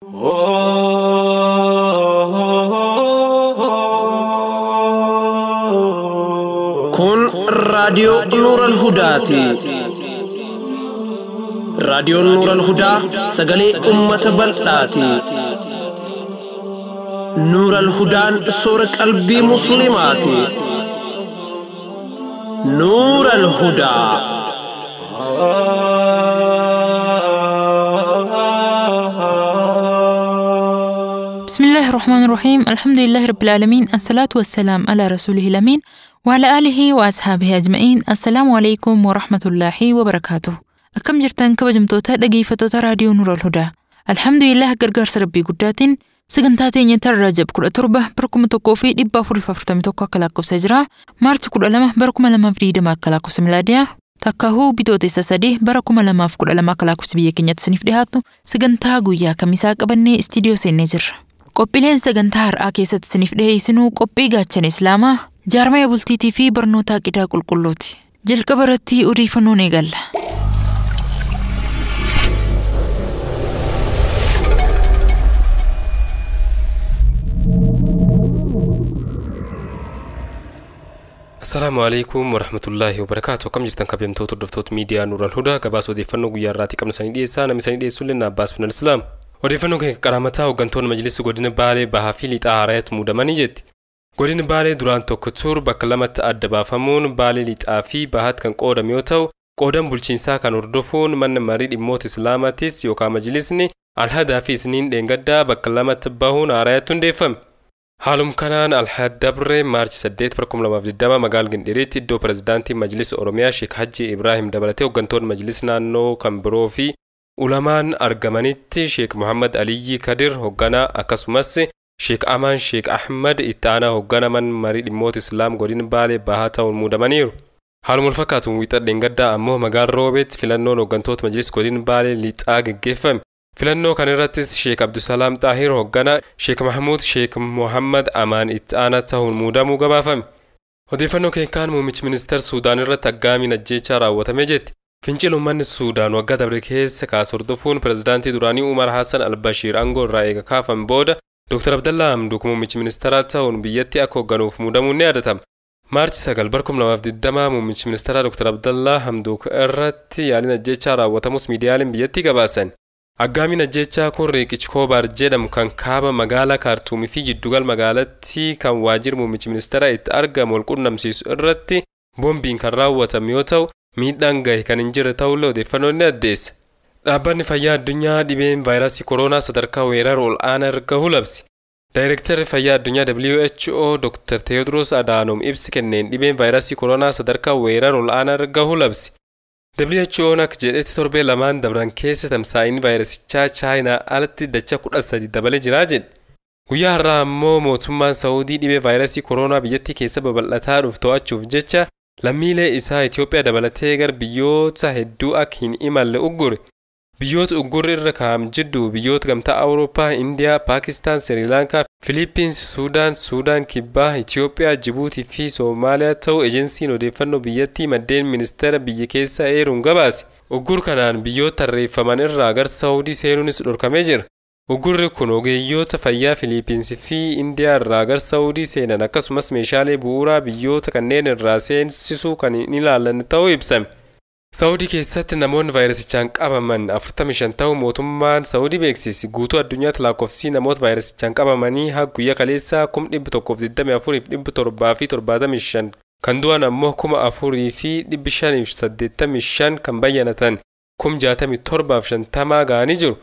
كن راديو نور الهدى راديو نور الهدى سجلي أمة بلداتي نور الهدى سورة قلبي مسلماتي نور الهدى بسم الله الرحمن الرحيم. الحمد لله رب العالمين، الصلاة والسلام على رسوله الأمين وعلى آله وأصحابه أجمعين. السلام عليكم ورحمة الله وبركاته. أكم جرتان كبجمتوتا دقيفتوتا راديو نور الهدى. الحمد لله قرقر سربي قداتين سجنتاتين ينتر رجب كل تربة بركم توقفي دبا فرفتم توقع كلاكو سجرا مارس كل لما بركم لما فريد ما كلاكو سملاديا تكهو بدوتي سسدي بركم لما في كل لما كلاكو سبيه كنيت سنف دهاتو سجنتا قويا كمساق بني استديو سنجر قبلين سجنتا هر آكيست سنف دهي سنو قبي غاتشن إسلاما جارما يبولتي في برنوتا كدا كل كلوتي جل كبرتي أريفنو نيغل. السلام عليكم ورحمة الله وبركاته. كم جرتن كبيمتو تردفتوت ميديا نور الهدى كباس وديفنو غياراتي كم سنيدي إسانا مسنيدي سولنا باس من الإسلام وديفنو كرامتا وغنتون مجلس غودين بالي بحافيلي تآريت مودماني جت غودين بالي دوران توكتور بكلمت أدبا فمون بالي لتآفي بحات كان قودم يوتو قودم بلچينسا كان اردفون من مريد إموت إسلاماتيس يوكا مجلسني الهدا في سنين دينغدا بكلمت باهون آريتون ديفم حالم كانان الحد دبر مارچ 8 بركم لما فدما مقال غنديريتي دو بريزيدانتي مجلس اوروميا شيخ حجي ابراهيم دبلته وغنتون مجلس نانو كامبروفي علمان ارغمانيتي شيخ محمد علي كدر هوغانا اكسمس شيخ امان شيخ احمد اتانا هوغانا من مريد موت اسلام غودين بالي باهاتا المودمانير حالم الفكاتو ويتا دنگدا امو مقال روبيت فلانو وغنتوت مجلس غودين بالي ليتاغ گيفم فلانو كان راتس شيخ عبد السلام طاهر هوغانا شيخ محمود شيخ محمد امان اتانا تهون مودامو غبافم وديفنو كان موميچ منستر سودان رتاغامي نجيچا راوتامي جت فنچلو من السودان وغا دبركيس كاسوردفون بريزيدانتي دوراني عمر حسن البشير انغور رايغا كافم بود دكتور عبد الله امدوك موميچ منسترات تهون بيتي اكو غنوف مودامو نيادتم مارچ 9 بركم لما فدما موميچ منستر دكتور عبد الله امدوك ارت يالي نجيچا راوتاموس ميديالين بيتي غباسن أقامي نجيتشا كون ريكيش كوبار جدم كان كابا مقالة كارتومي في جدوغال مقالتي كان واجر موميش منسترا اتأرقا مولكون نمسيس الرتي بومبين كان راوة ميوتاو ميدانغاي كان انجر تاولو دي فنون نديس لابان فيا الدنيا دي بين فيروسي كورونا صدركا ويرار والآن رقاهو لبسي دايركتر فيا الدنيا WHO دكتور تيودروس أدانوم إبس كنين دي بين فيروسي كورونا صدركا ويرار والآن رقاهو لبسي WHO nak jedheti torbe lamaan dabran keessa tamsaa'in vaayirasichaa chaayinaa alatti dacha 13 dabale jira jedhe. Guyyaa har'aa ammoo mootummaan Saawudii dhibee vaayirasii kooroonaa biyyattii keessa babal'ataa dhufu to'achuuf jecha lammiilee isaa Itoophiyaa dabalatee gar biyyoota hedduu akka hin imalle uggure. Biyyoota uggurri irra kaa'am jiddu biyyoota gamtaa Awurooppaa, Indiyaa, Paakistaan, Sri Lankaa, Filiippiins, Suudaan Kibbaa, Itoophiyaa, Jibuutii fi Soomaaliyaa ta'uu ejensiin odeeffannoo biyyattii maddeen ministeera biyya keessaa eeruun gabaase. Uggur kanaan biyyoota tarreeffaman irraa gar Saawudii seenuunis dhorkamee jira. Uggurri kun ogeeyyoota fayyaa Filiippiins fi Indiyaa irraa gar Saawudii seenan akkasumas meeshaalee bu'uuraa biyyoota kanneen irraa seensisuu kan hin ilaallanne ta'uu ibsame. Saawudii keessatti namoonni vaayirasichaan qabaman 45 ta'uu mootummaan Saawudii beeksise. Guutuu addunyaatti lakkoofsi namoota vaayirasichaan qabamanii haa guyyaa kaleessaa 1,124,775 kan du'an ammoo 4,585 kan bayyanatan 67,50 ga'anii jiru.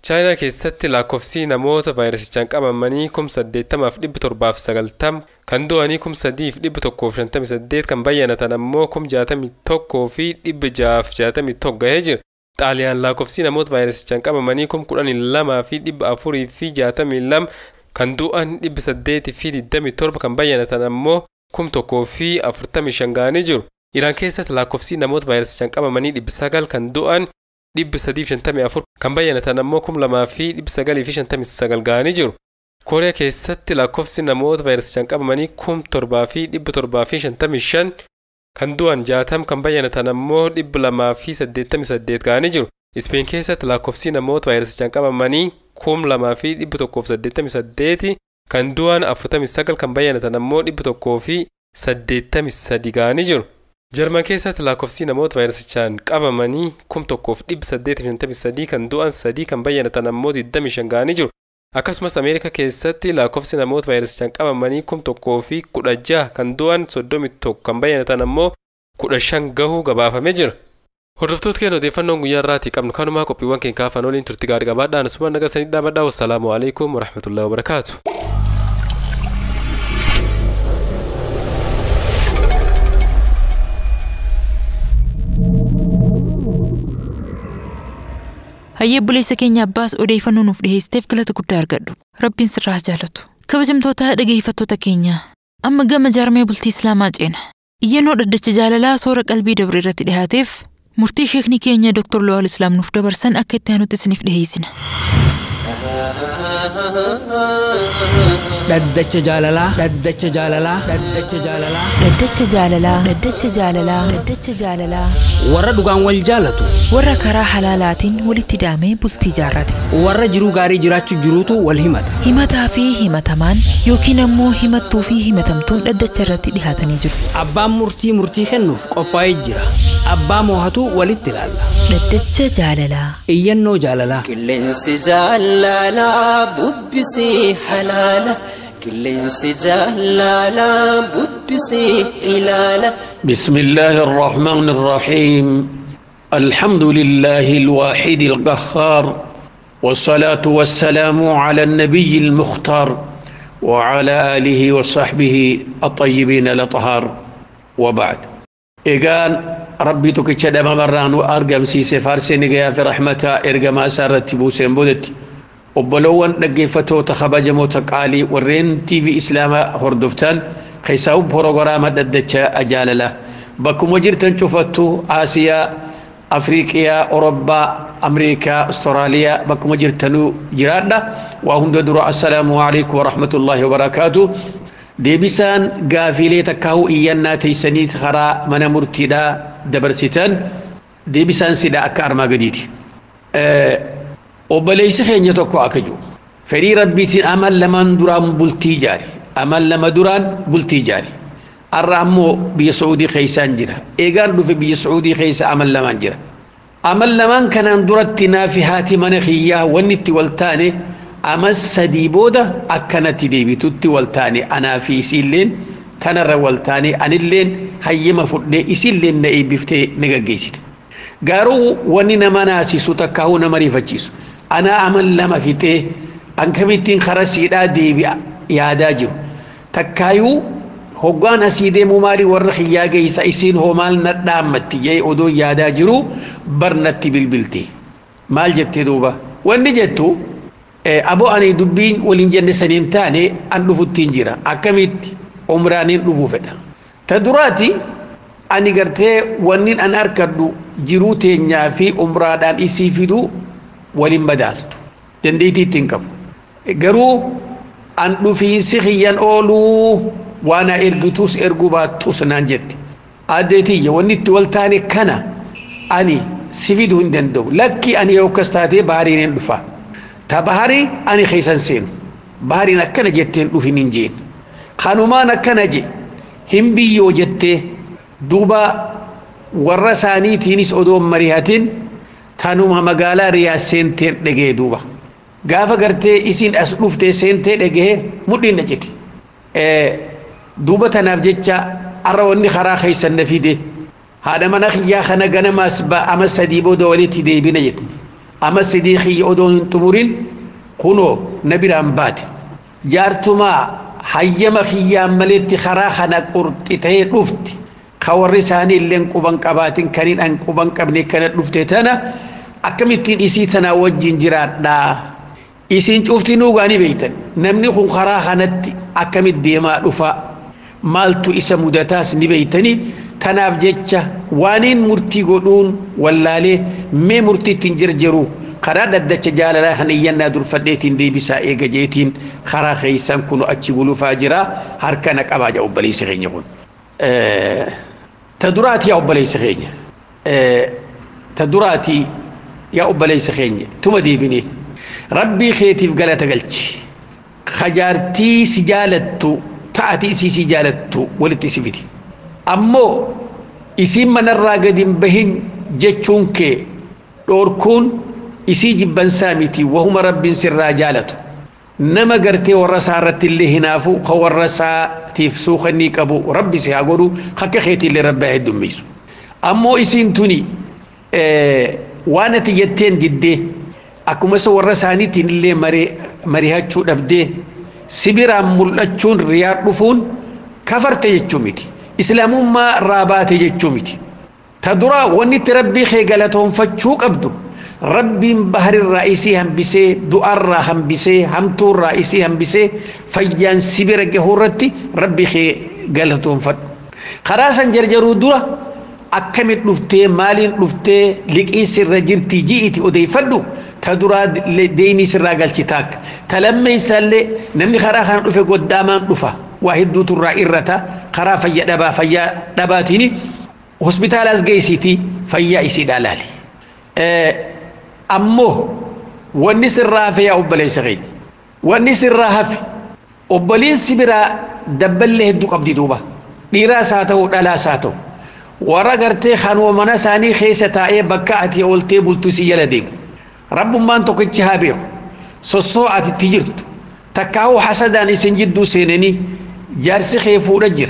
Chaayinaa keessatti lakkoofsi namoota vaayirasichaan qabamanii 80,790 kan du'anii 3,158 kan bayyanatan ammoo 61,661 gahee jira. Xaaliyaan lakkoofsi namoota vaayirasichaan qabamanii 12,462 kan du'an 827 kan bayyanatan ammoo 1,045 gahanii jiru. Iraan keessatti lakkoofsi namoota vaayirasichaan qabamanii 900 kan du'an 354 kan bayyanatan ammoo 2,959 gahanii jiru. Kooriyaa keessatti lakkoofsi namoota vaayirasichaan qabamanii 7,755 kan du'an 60 kan bayyanatan ammoo 288 gahanii jiru. Ispeen keessatti lakkoofsi namoota vaayirasichaan qabamanii 2188 kan du'an 49 kan bayyanatan ammoo 183 ga'anii jiru. Jarman keessatti lakkoofsi namoota vaayirasichaan qabamanii 1853 kan du'an 3 kan bayyanatan ammoo 25 ga'anii jiru. Akkasumas Ameerikaa keessatti lakkoofsi namoota vaayirasichaan qabamanii 1016 kan du'an 31 kan bayyanatan ammoo 15 gahuu gabaafamee jira. Hordoftoota keenya odeeffannoon guyyaa irraatii qabnu kanumaa qophiiwwan keenya kaafan waliin turtii gaarii qabaadhaan asuma nagasanii dhaabadhaa. Wassalaamu alaikum warahmatullahi wabarakaatu. Hayyee buleessa keenya Abbaas odeeffannoo nuuf dhiheessiteef galata guddaa argadhu. Rabbiin sirraa jaalatu. Kabajamtoota dhageeffattoota keenya amma gama jaarmee bultii Islaamaa ceena. Iyyannoo dhaddacha jaalalaa soora qalbii dabre irratti dhihaateef murtii sheekni keenya Dr. Lawal Islaam nuuf dabarsan akka itti aanutti isiniif dhiheessina. Dhaddacha jaalalaa dhaddacha jaalalaa dhaddacha jaalalaa Dhaddacha jaalalaa dhaddacha jaalalaa dhaddacha jaalalaa warra dhugaan wal jaalatu warra karaa halaalaatiin walitti hidhamee bultii jaarrate warra jiruu gaarii jiraachuu jiruutu wal himata. himataa fi himatamaan yookiin ammoo himattuu fi himatamtuun dhaddacha irratti dhihaatanii jiru. Abbaan murtii kennuuf qophaa'ee jira. Abbaa moohatu walitti ilaalla. Dhaddacha jaalalaa Iyyannoo jaalalaa qilleensi jaalalaa bubbisii halaala qilleensi jaalalaa bubbisii ilaala. بسم الله الرحمن الرحيم الحمد لله الواحد القهار والصلاة والسلام على النبي المختار وعلى آله وصحبه الطيبين الأطهار وبعد إيقان ربي تكتشد ممران وأرقم سيسي فارسي نقيا في رحمتها إرقم أسارة بوسين بودت وبلوان نقيفتو تخبجمو تقالي ورين تي في إسلاما هردفتان خيساو بروغرامة ددتشا أجالله بكم وجرتن شفتو آسيا أفريقيا أوروبا أمريكا أستراليا بكم وجرتنو جرانا وهم دروا السلام عليكم ورحمة الله وبركاته. ديبسان غافيلي تكاو إيانا تيسانيت خرا من مرتدا دبرسيتان ديبسان سيدا أكار ما قديد وبليس خين يتوكو أكجو فري ربيتين أمل لمن درام بلتي جاري أمل لما دران بلتي جاري الرحمو بي سعودي خيسان جرا إيقان في بي سعودي خيس أمل لمن جرا أمل لمن كان درتنا في هاتي منخية ونتي والتاني أمس سديبودا أكنت ديبي تتي والتاني أنا في سيلين تنر والتاني أن اللين هيما فدي إسيلين نئي بفتي نغاقيسي قارو وننا مناسي ستكاو نمري فجيسو أنا أمل لما فتي أنكمتين خرسيدا ديبي يادا جرو تكايو هوغان أسيدي ممالي ورخيا جيسا إسين هومال ندامتي جاي أدو يادا جرو برنتي بالبلتي مال جتي دوبا واني جتو أبو أني دبين ولنجن سنين تاني أن نفتين جرا أكمت عمرانين نفوفنا تدراتي أني قرتي وانين أن أركدو جروتي نافي عمران إسيفدو ولن بدالتو دنديتي تنكب قرو أن نفين سخيان أولو وانا إرقتوس إرقوباتوس نانجت أديتي واني تولتاني كنا أني سيفيدو هندندو لكي أني يوكستاتي بارين الدفا تبهاري أني خيسان سين بهاري نكنا جتين لفي ننجين خانوما نكنا جي هم بيو جتة دوبا ورساني تينيس أدوم مريهاتين تانوما مقالا رياسين تين لغي دوبا غافا قرتي إسين أسلوف تي سين تين لغي مدين نجتي دوبا تناف جتشا أروني خرا خيسان نفيدي هذا مناخيا خنا غنما سبا أما سديبو دولي تدي بنجتني أما صديقي أدون تمرين كنو نبيران بات جارتما حيما خيام ملت خراخنا قرطتي رفت خورساني اللين قبان قباتين كانين أن قبان قبني كانت رفتتنا أكمتين إسيتنا وجين جرات دا إسين شفتنو غاني بيتن نمني خون خراخنت أكمت ديما رفا مالتو إسا مدتاس نبيتني تناف جتشا وانين مرتي قدون واللالي مي مرتي تنجرجرو خرا ددتش جاللا خنينا در فديتين دي بسا ايغا جيتين خرا خيسان كنو اتشبولو فاجرا هركانك أباجا أبالي سخين يقول تدراتي أبالي سخين تدراتي يا أبليس خيني ثم ديبني ربي خيتي قالت قلتي خجارتي سجالتو تأتي سجالتو ولتي سفيدي أمو اسم من الراقدين بهن جتشونك دوركون اسي جبان سامتي وهم رب سر جالتو نما قرتي ورسارت اللي هنافو خورسا تفسو خني كبو ربي سيقولوا خك خيتي اللي ربها الدميسو أمو اسم توني وانا تيتين جدي أكو مسا ورساني تين اللي مريهاتشو نبدي سبيرا ملتشون رياض رفون كفرت يجوميتي إسلام ما رابات يجوميتي تدرى وني تربي خيقلتهم فتشوك أبدو ربي بحر الرئيسي هم بسي دؤر هم بسي هم تور رئيسي هم بسي فيان سبيرا جهورتي ربي خيقلتهم فت خراسا جرجرو درا أكمل لفتة مالين لفتة لكن سر جرتي جيتي أدي فدو تدرى ديني سر راجل تاك تلمي يسال نمني خرا خان دفه قداما دفه واحد دو ترى إرتا خرا فيا دبا فيا دباتيني هوسبيتال از جيسيتي فيا يسيد علالي أمه والنسر رافيا أبلي سغي والنسر رافي أبلين سبرا دبل له الدق أبدي دوبا ديرا ساتو دلا ساتو ورغرتي خان ومنا ساني خيسة أي بكاتي أولتي بلتوسي يلدين رب ما أنتو كتشهابيو سوسوعة تجرت تكاو حسداني سنجدو سينني جارسي خيفو رجر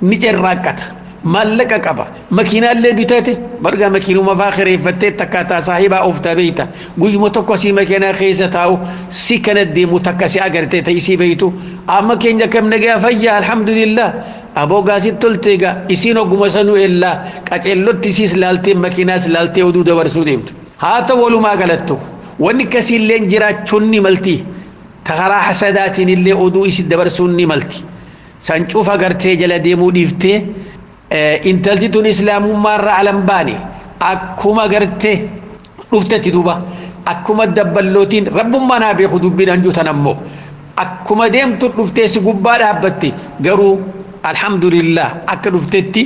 نجر راكت مالك قبا مكينة اللي بيتاتي برغا مكينو مفاخر يفتت تكاتا صاحبا أفتا بيتا قوي متوكسي مكينة خيسة تاو سيكنا دي متكسي أغرتي تيسي بيتو أما كين جاكم نجا فيا الحمد لله أبو غازي تلتيغا إسينو قمسانو إلا كاتلو تسيس لالتي مكيناس لالتي ودو دورسو ديمت هاتا ولو ما قلتو واني كسي اللين جرا چوني ملتي تغرا حسداتين اللي ودو إسي دورسوني ملتي سانچوفا غرتي جلا ديمو ديفتي انتلتي تون إسلام مرة علم باني أكوما غرتي رفتي دوبا أكوما دبلوتين رب ما نابي خدو بنا نجو تنمو أكوما ديم ترفتي سقبا دابتي غرو الحمد لله أكل رفتي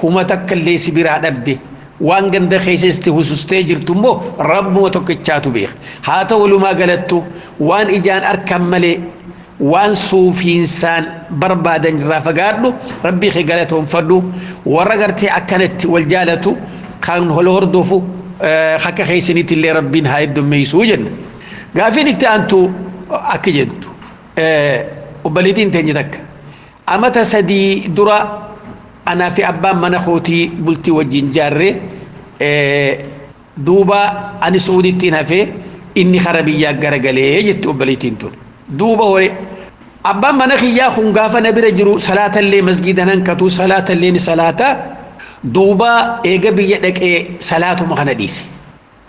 هما تكلي سبيرا دبدي وان غند خيسستي وسستي جرتمو رب مو توكچاتو بيخ هاتا ولو ما غلطتو وان اجان اركملي وان صوفي انسان بربادن رافغادو ربي خي غلطهم فدو ورغرتي اكنت والجالتو كان هولوردوفو خك خيسنيت اللي ربين هاي دمي سوجن غافين انتو اكجنتو وبليتين تنجدك اما تسدي درا أنا في أبان من أخوتي بلتي وجين جاري دوبا أنا سعودي تنافي إني خرابية غرغلي جت أبليتين تون دوبا هوري أبان من أخي يا خنقافة نبي رجرو صلاة اللي مسجدنا كتو صلاة اللي صلاة دوبا إيجا بيجدك صلاة مخنا ديسي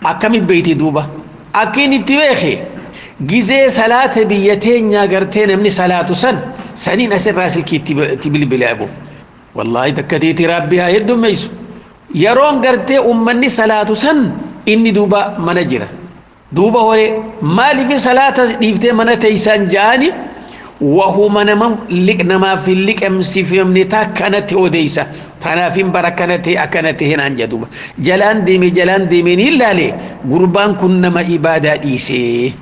أكمل بيتي دوبا أكين تبيخي جزء صلاة بيتين يا غرتين من صلاة سنين أسر راسل كي تبلي بلعبو والله دكتي ربها يدم ميسو يرون قرتي أمني صلاة سن إني دوبا منجرة دوبا هو مالي في صلاة ديفتي من تيسان جاني وهو من لك نما في لك أمسي في أمنيتا كانت أوديسا تنافين بركانتي أكانتي هنا دوبا جلان ديمي إلا لي قربان كنما إبادة ديسي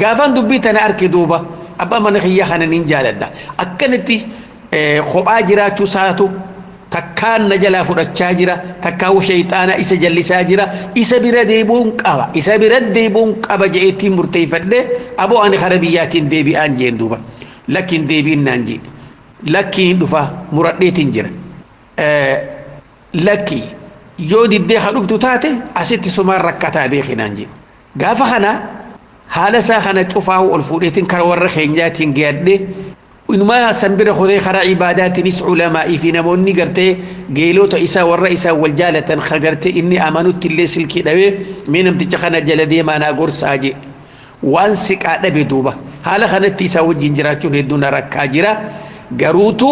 قافان دوبي تنارك دوبا أبا من خيخانا ننجالنا أكانتي خبا جراچو ساتو تكان نجلا فرچا جرا تكاو شيطانا إسا جلسا جرا إسا بيرا ديبون قبا إسا بيرا ديبون قبا جئتي مرتيفت دي أبو أن خربيات ديبي آنجين دوبا لكن ديبين نانجي لكن دفا مرديتين جرا لكي يودي دي خلوفتو تاتي أسيتي سمار ركتا بيخي نانجي غافا خنا حالا سا خنا چوفاو الفوديتين كرور خينجاتين جياد دي إنما سنبر خذي خرا عبادات نس علماء في نموني قرتي جيلو تيسا والرئيسا والجالة خقرتي إني أمانوت اللي سلكي دوي مينم تجخنا جلدي ما ناقور ساجي وانسك عدد بدوبة حالا خانت تيسا والجنجراتو ندون ركاجرا قروتو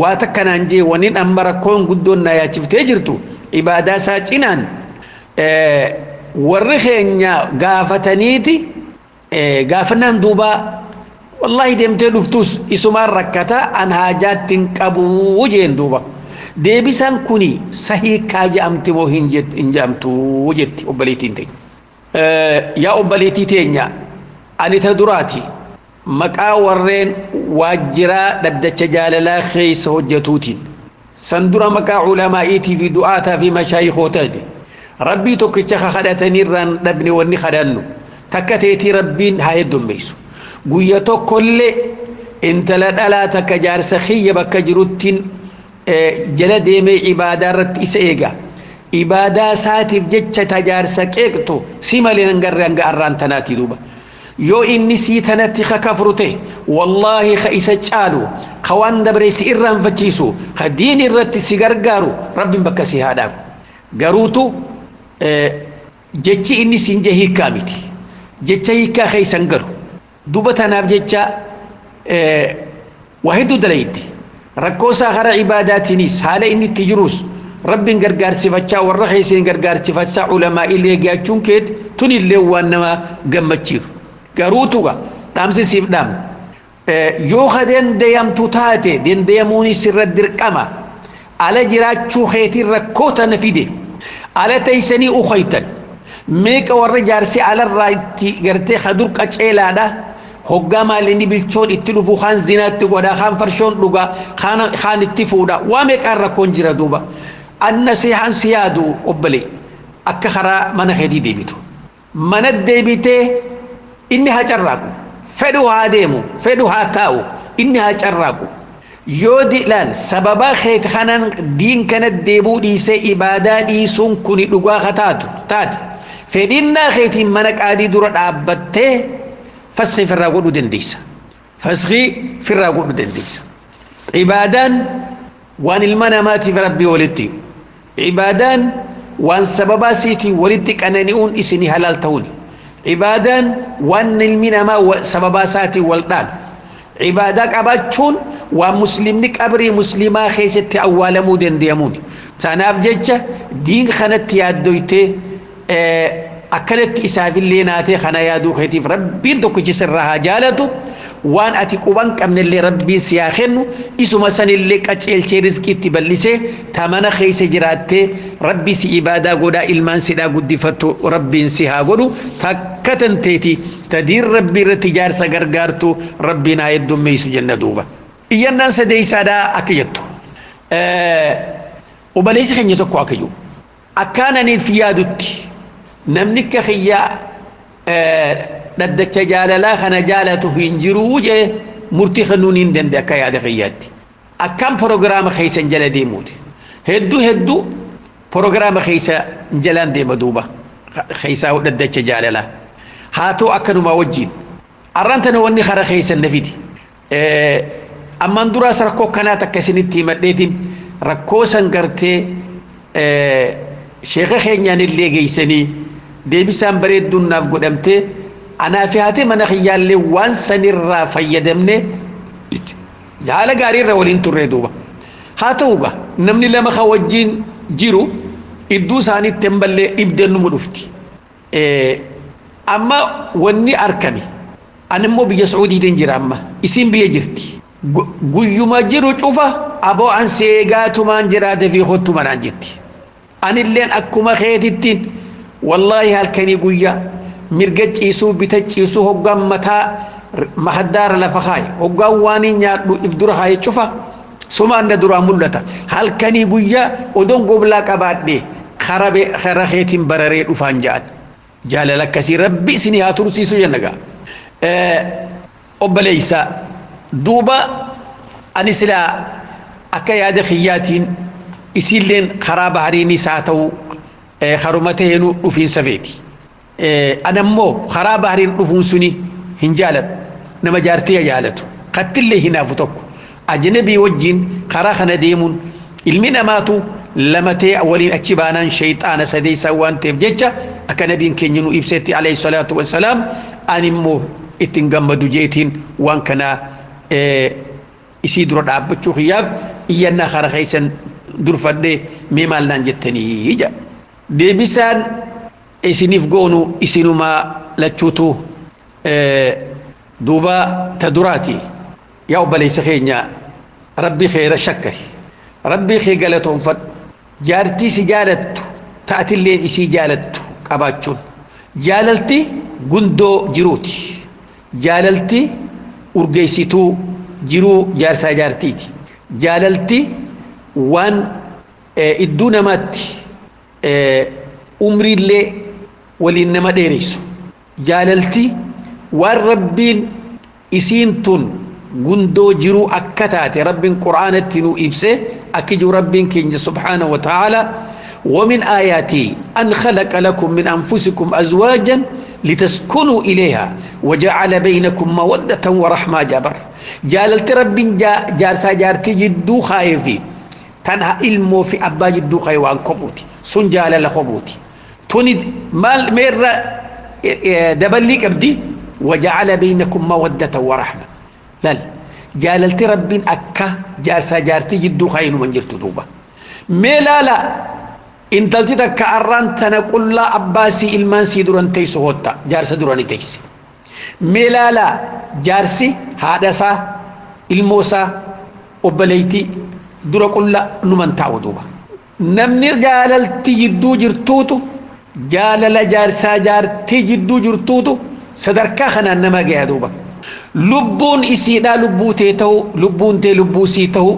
واتكنا نجي ونين أمركون قدون نايا تفتجرتو عبادة ساجنان ورخين قافتنيتي قافتنان دوبا والله دمتي لفتوس اسمار ركتا عن حاجات تنقبو وجين دوبا ديبسان كوني صحيح كاجة أمتي وهنجت إنجامتو وجت وبليتين تي يا أبليتي تينيا أني تدراتي مكا ورين واجرا ندتش جاللا خيس هجتوتين سندرا مكا علمائيتي في دعاتا في مشايخوتاني ربي توكيتشا خدتني ران نبني وني خدانو تكتيتي ربين هاي الدميسو قويتو كل انت لا تكجار سخية بكجروتين جلدي مي عبادة رت إسئيغا عبادة ساتف جتش تجار سكيكتو سيما لننقر أران تناتي دوبا يو إني سيتناتي خكفرته والله خيسة جالو خوان دبريس إران فتشيسو خدين الرت سيغرغارو رب بكسي هذا غروتو جتش إني سنجهي كامتي جتش هيكا خيسنقرو دوبا تناف جتش وهدو دليدي ركوسا خرا عباداتنيس حالا إني تجروس رب غرغار صفاتشا ورخيسين غرغار صفاتشا علماء اللي جاچون كيت توني اللي وانما غمچير غروتوغا دامسي سيف دام يو خدن ديام توتاتي دين دياموني سر الدرقما على جراچو خيتي ركوتا نفيدي على تيسني اخيتن ميك ورجارسي على الرايتي غرتي خدور قچيلادا هوغاما لني بالچون اتلفو خان زينات غدا خان فرشون دوغا خان اتفودا واميك اركون جرا دوبا النصيحة سيادو أبلي أكخرا من خدي ديبتو من الديبته إنها جراكو فدو هاديمو فدو هاتاو إنها جراكو يودي لان سببا خيت خانان دين كانت ديبو ديسي إبادة ديسون كوني لغا خطاتو تاد فدينا خيت منك آدي دورت عبته فسخي في الراغود دنديسا فسخي في الراغود دنديسا عبادان وان المنامات في ربي ولدي عبادان وان سببا سيتي ولدك أنانيون إسني هلال توني عبادان وان المنامات سببا ساتي ولدان عبادك أباتشون ومسلمنك أبري مسلما خيست أول مودن دياموني تناف ججة دين خانت يادويته أكلت إساف اللي ناتي خنا يادو خيتي ربي دوك جسرها جالتو وان أتي قبانك أمن اللي ربي سياخنو إسو مسان اللي كتشيل رزقي تبلسي تامانا خيس جراتي ربي سي إبادة قدا إلمان سيدا قد فتو ربي سيها قدو تكتن تيتي تدير ربي رتجار سغرغارتو ربنا يدو ميسو جنة دوبا إيانا سدي سادا أكيتو وبليس خنجتكو أكيو أكانني فيادوتي نمنك خيا ندك جاللا خنا جالته هنجرو جه مرتي خنونين دند كيا دخياتي أكم برنامج خيسة جل ديمود هدو برنامج خيسة جلان دي مدوبة خيسة ندك جاللا هاتو أكنو ما وجين أرنتنا وني خرا خيسة نفيدي أما ندرا سركو كنا تكسنتي مديتين ركو سنكرتي شيخ خينيان اللي جيسني ديبسان بريد دون ناف قدمتي أنا في هاتي من خيال لي وان سنرا فيدمني جعل غاري رولين تردوبا هاتوبا نمني لما خوجين جيرو إدو ساني تنبل إبدن مدفتي أما وني أركمي أنا مو بيجي سعودي دنجر أما اسم بيجرتي قيوما جيرو شوفا أبو عن سيغاتو من جراد في خطو من عنجتي أنا اللين أكما خيتين والله هالكني قويا مرجع يسوع بتج يسوع هقام متى محدار لفخاي هقام واني نيادو إفدور هاي شوفا سمان ندور أمولتا هالكني قويا ودون قبلا كبادي خراب خيتين برري وفانجات جال لك كسي ربي سني هاتور سيسو ينجا أبليسا دوبا أنسلا أكياد خياتين يسيلين خراب هريني ساتو خرمته هنو وفين سفيتي أنا مو خراب هرين وفون سني هنجالت نما جارتي جالتو قتل لي هنا فتوك أجنبي وجين خراخنا ديمون المنا ماتو لمتي أولين أتشبانا شيطان سدي سوان تبجيجا أكنبين كنينو إبسيتي عليه الصلاة والسلام أني مو إتنغم بدوجيتين وان كنا إسيدرو دابتشو خياف إيانا خرخيسن درفد ميمال نانجتني يجا ديبسان إسنيف قونو إسنوما لتشوتو دوبا تدراتي يا أبليس خينيا ربي خير شكري ربي خير قالتهم فد جارتي سجالت تأتي اللين إسي جالت قباتشون jaalalti gundoo jiruuti jaalalti urgeessituu jiruu jaarsaa jaartiiti jaalalti waan idduu namaatti umriillee waliin nama dheereysu jaalalti waan rabbiin isiin tun gundoo jiruu akka taate rabbiin qur'aanatti nu ibse akkijuu rabbiin keenya subhaanahu wa ta'ala ومن آياته أن خلق لكم من أنفسكم أزواجا لتسكنوا إليها وجعل بينكم مودة ورحمة جبر جاللت رب جارسا جارتي جدو خايفي تنها علمو في أبا جدو خيوان قبوتي سن جال لخبوتي تند مال مرة دبليك أبدي وجعل بينكم مودة ورحمة لا جاللت رب أكا جارسا جارتي جدو خاين من جرت دوبا ميلالا intalti takka arraan tana qullaa abbaasii ilmaan sii duran teessu hotta jaarsa durani teessi meelaala jaarsi haadhasaa ilmoosaa obboleeytii dura qullaa numan taa'u duuba namni jaalalti jidduu jirtuutu jaalala jaarsaa jaartii jidduu jirtuutu sadarkaa kanaan nama gaya duuba lubbuun isiidhaa lubbuu tee ta'u lubbuun tee lubbuu sii ta'u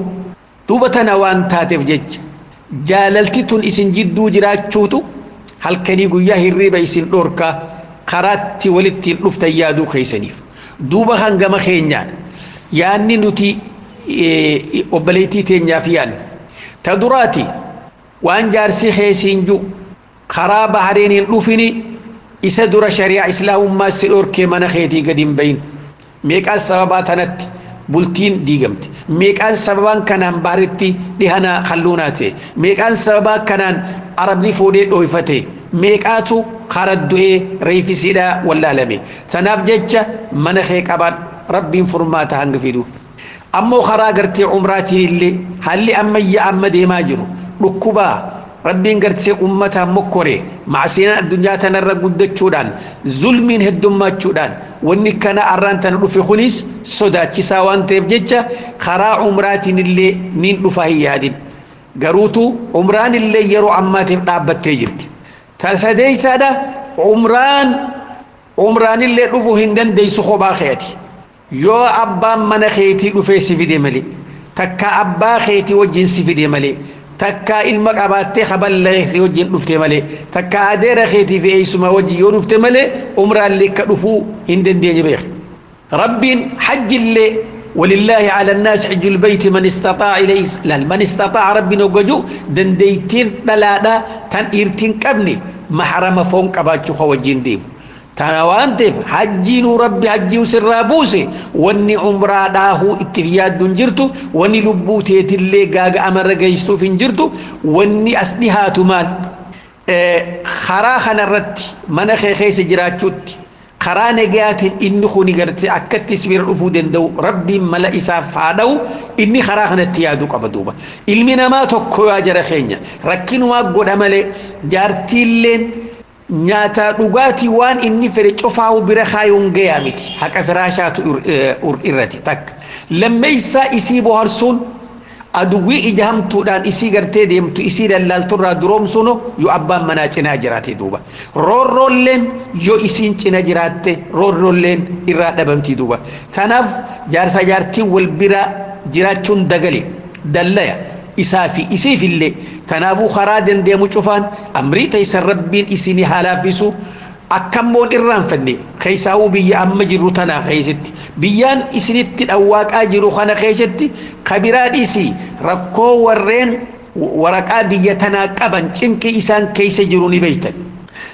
duuba tana waan taateef jecha jaalalti tun isin jidduu jiraachuutu halkanii guyyaa hirriba isin dhorkaa karaatti walittiin dhuftan yaaduu keeysaniif duuba hangama keenyaan yaanni nuti obboleettii teenyaaf yaanni ta duraati waan jaarsi keessiin ju karaa bahareen hin dhufini isa dura shari'aa islaamummaa si dhorkee mana keetii gadi hin bayin meeqaan sababaa tanatti bultiin diigamte meeqaan sababaan kanaan baharitti dhihana kalluunaa ta'e meeqaan sababaa kanaan arabni fuudhee dhooyfate meeqaatu karaddu'ee reefisiidhaa wallaalame tanaaf jecha mana kee qabaan rabbiin furmaata hanga fidu ammoo karaa gartee umraatiin illee haalli ammayyaa amma deemaa jiru dhukkubaa rabbiin gartee ummataa mokkore macsiyaan addunyaa tanarra guddachuudhaan zulmiin heddummachuudhaan wanni kana arraan tana dhufe kunis sodaachisaa waan ta'eef jecha karaa umraatiin illee niin dhufa hin yaadin garuutu umraan illee yeroo ammaatiif dhaabbattee jirti tasadeeysaadha umraan illee dhufuu hin dandeessu kophaa keeti yoo abbaan mana keetii dhufee si fide malee takka abbaa keetii wajjin si fide malee takka ilma qabaattee kaballee wajjin dhufte malee takka adeera keetii fi eessuma wajjin yoo dhufte malee umraallee ka dhufuu hin dandeenye beek rabbiin hajjillee ولله على الناس حج البيت من استطاع إليه من استطاع ربنا وجو دنديتين بلادا تنيرتين قبني محرم فون قباچو خوجين ديم تنوانتف حجين ربي حجي وسرابوسي واني عمرا داهو اتفياد دنجرتو واني لبوتيت اللي قاقا امر قيستو فنجرتو واني اسنهاتو مال خراخنا الرد منخي خيس جراتشوت خرانه جاتين إني خوني قرتي أكتي سبير الأفود دو ربي ملا إساف هادو إني خراخنا تيادو قبضوبا المنا ما تكو أجر خينيا ركنوا أقود عملي جارتيلين نياتا لغاتي وان إني فريج أفاو برخايون قيامتي هكا فراشات إرتي تك لما يسا إسيبو هرسون أدوي إجهم تودان إسي قرتي ديم تو إسي دلال ترى دروم سونو يو أبان منا جراتي دوبا رولين يو إسين جراتي رولين إرادة بمتي دوبا تناف جارسا جارتي والبرا جراتشون دقلي دليا إسافي إسيف اللي تنافو خرادن ديمو شوفان أمريتا يسر ربين إسيني حالافيسو أكمون إران فني خيساو بيا أما جرو تنا خيستي بيان إسنت الأواك أجرو خنا خيستي خبرات إسي ركو ورين ورقا بيا تنا كبان چنك إسان كيس جروني بيتا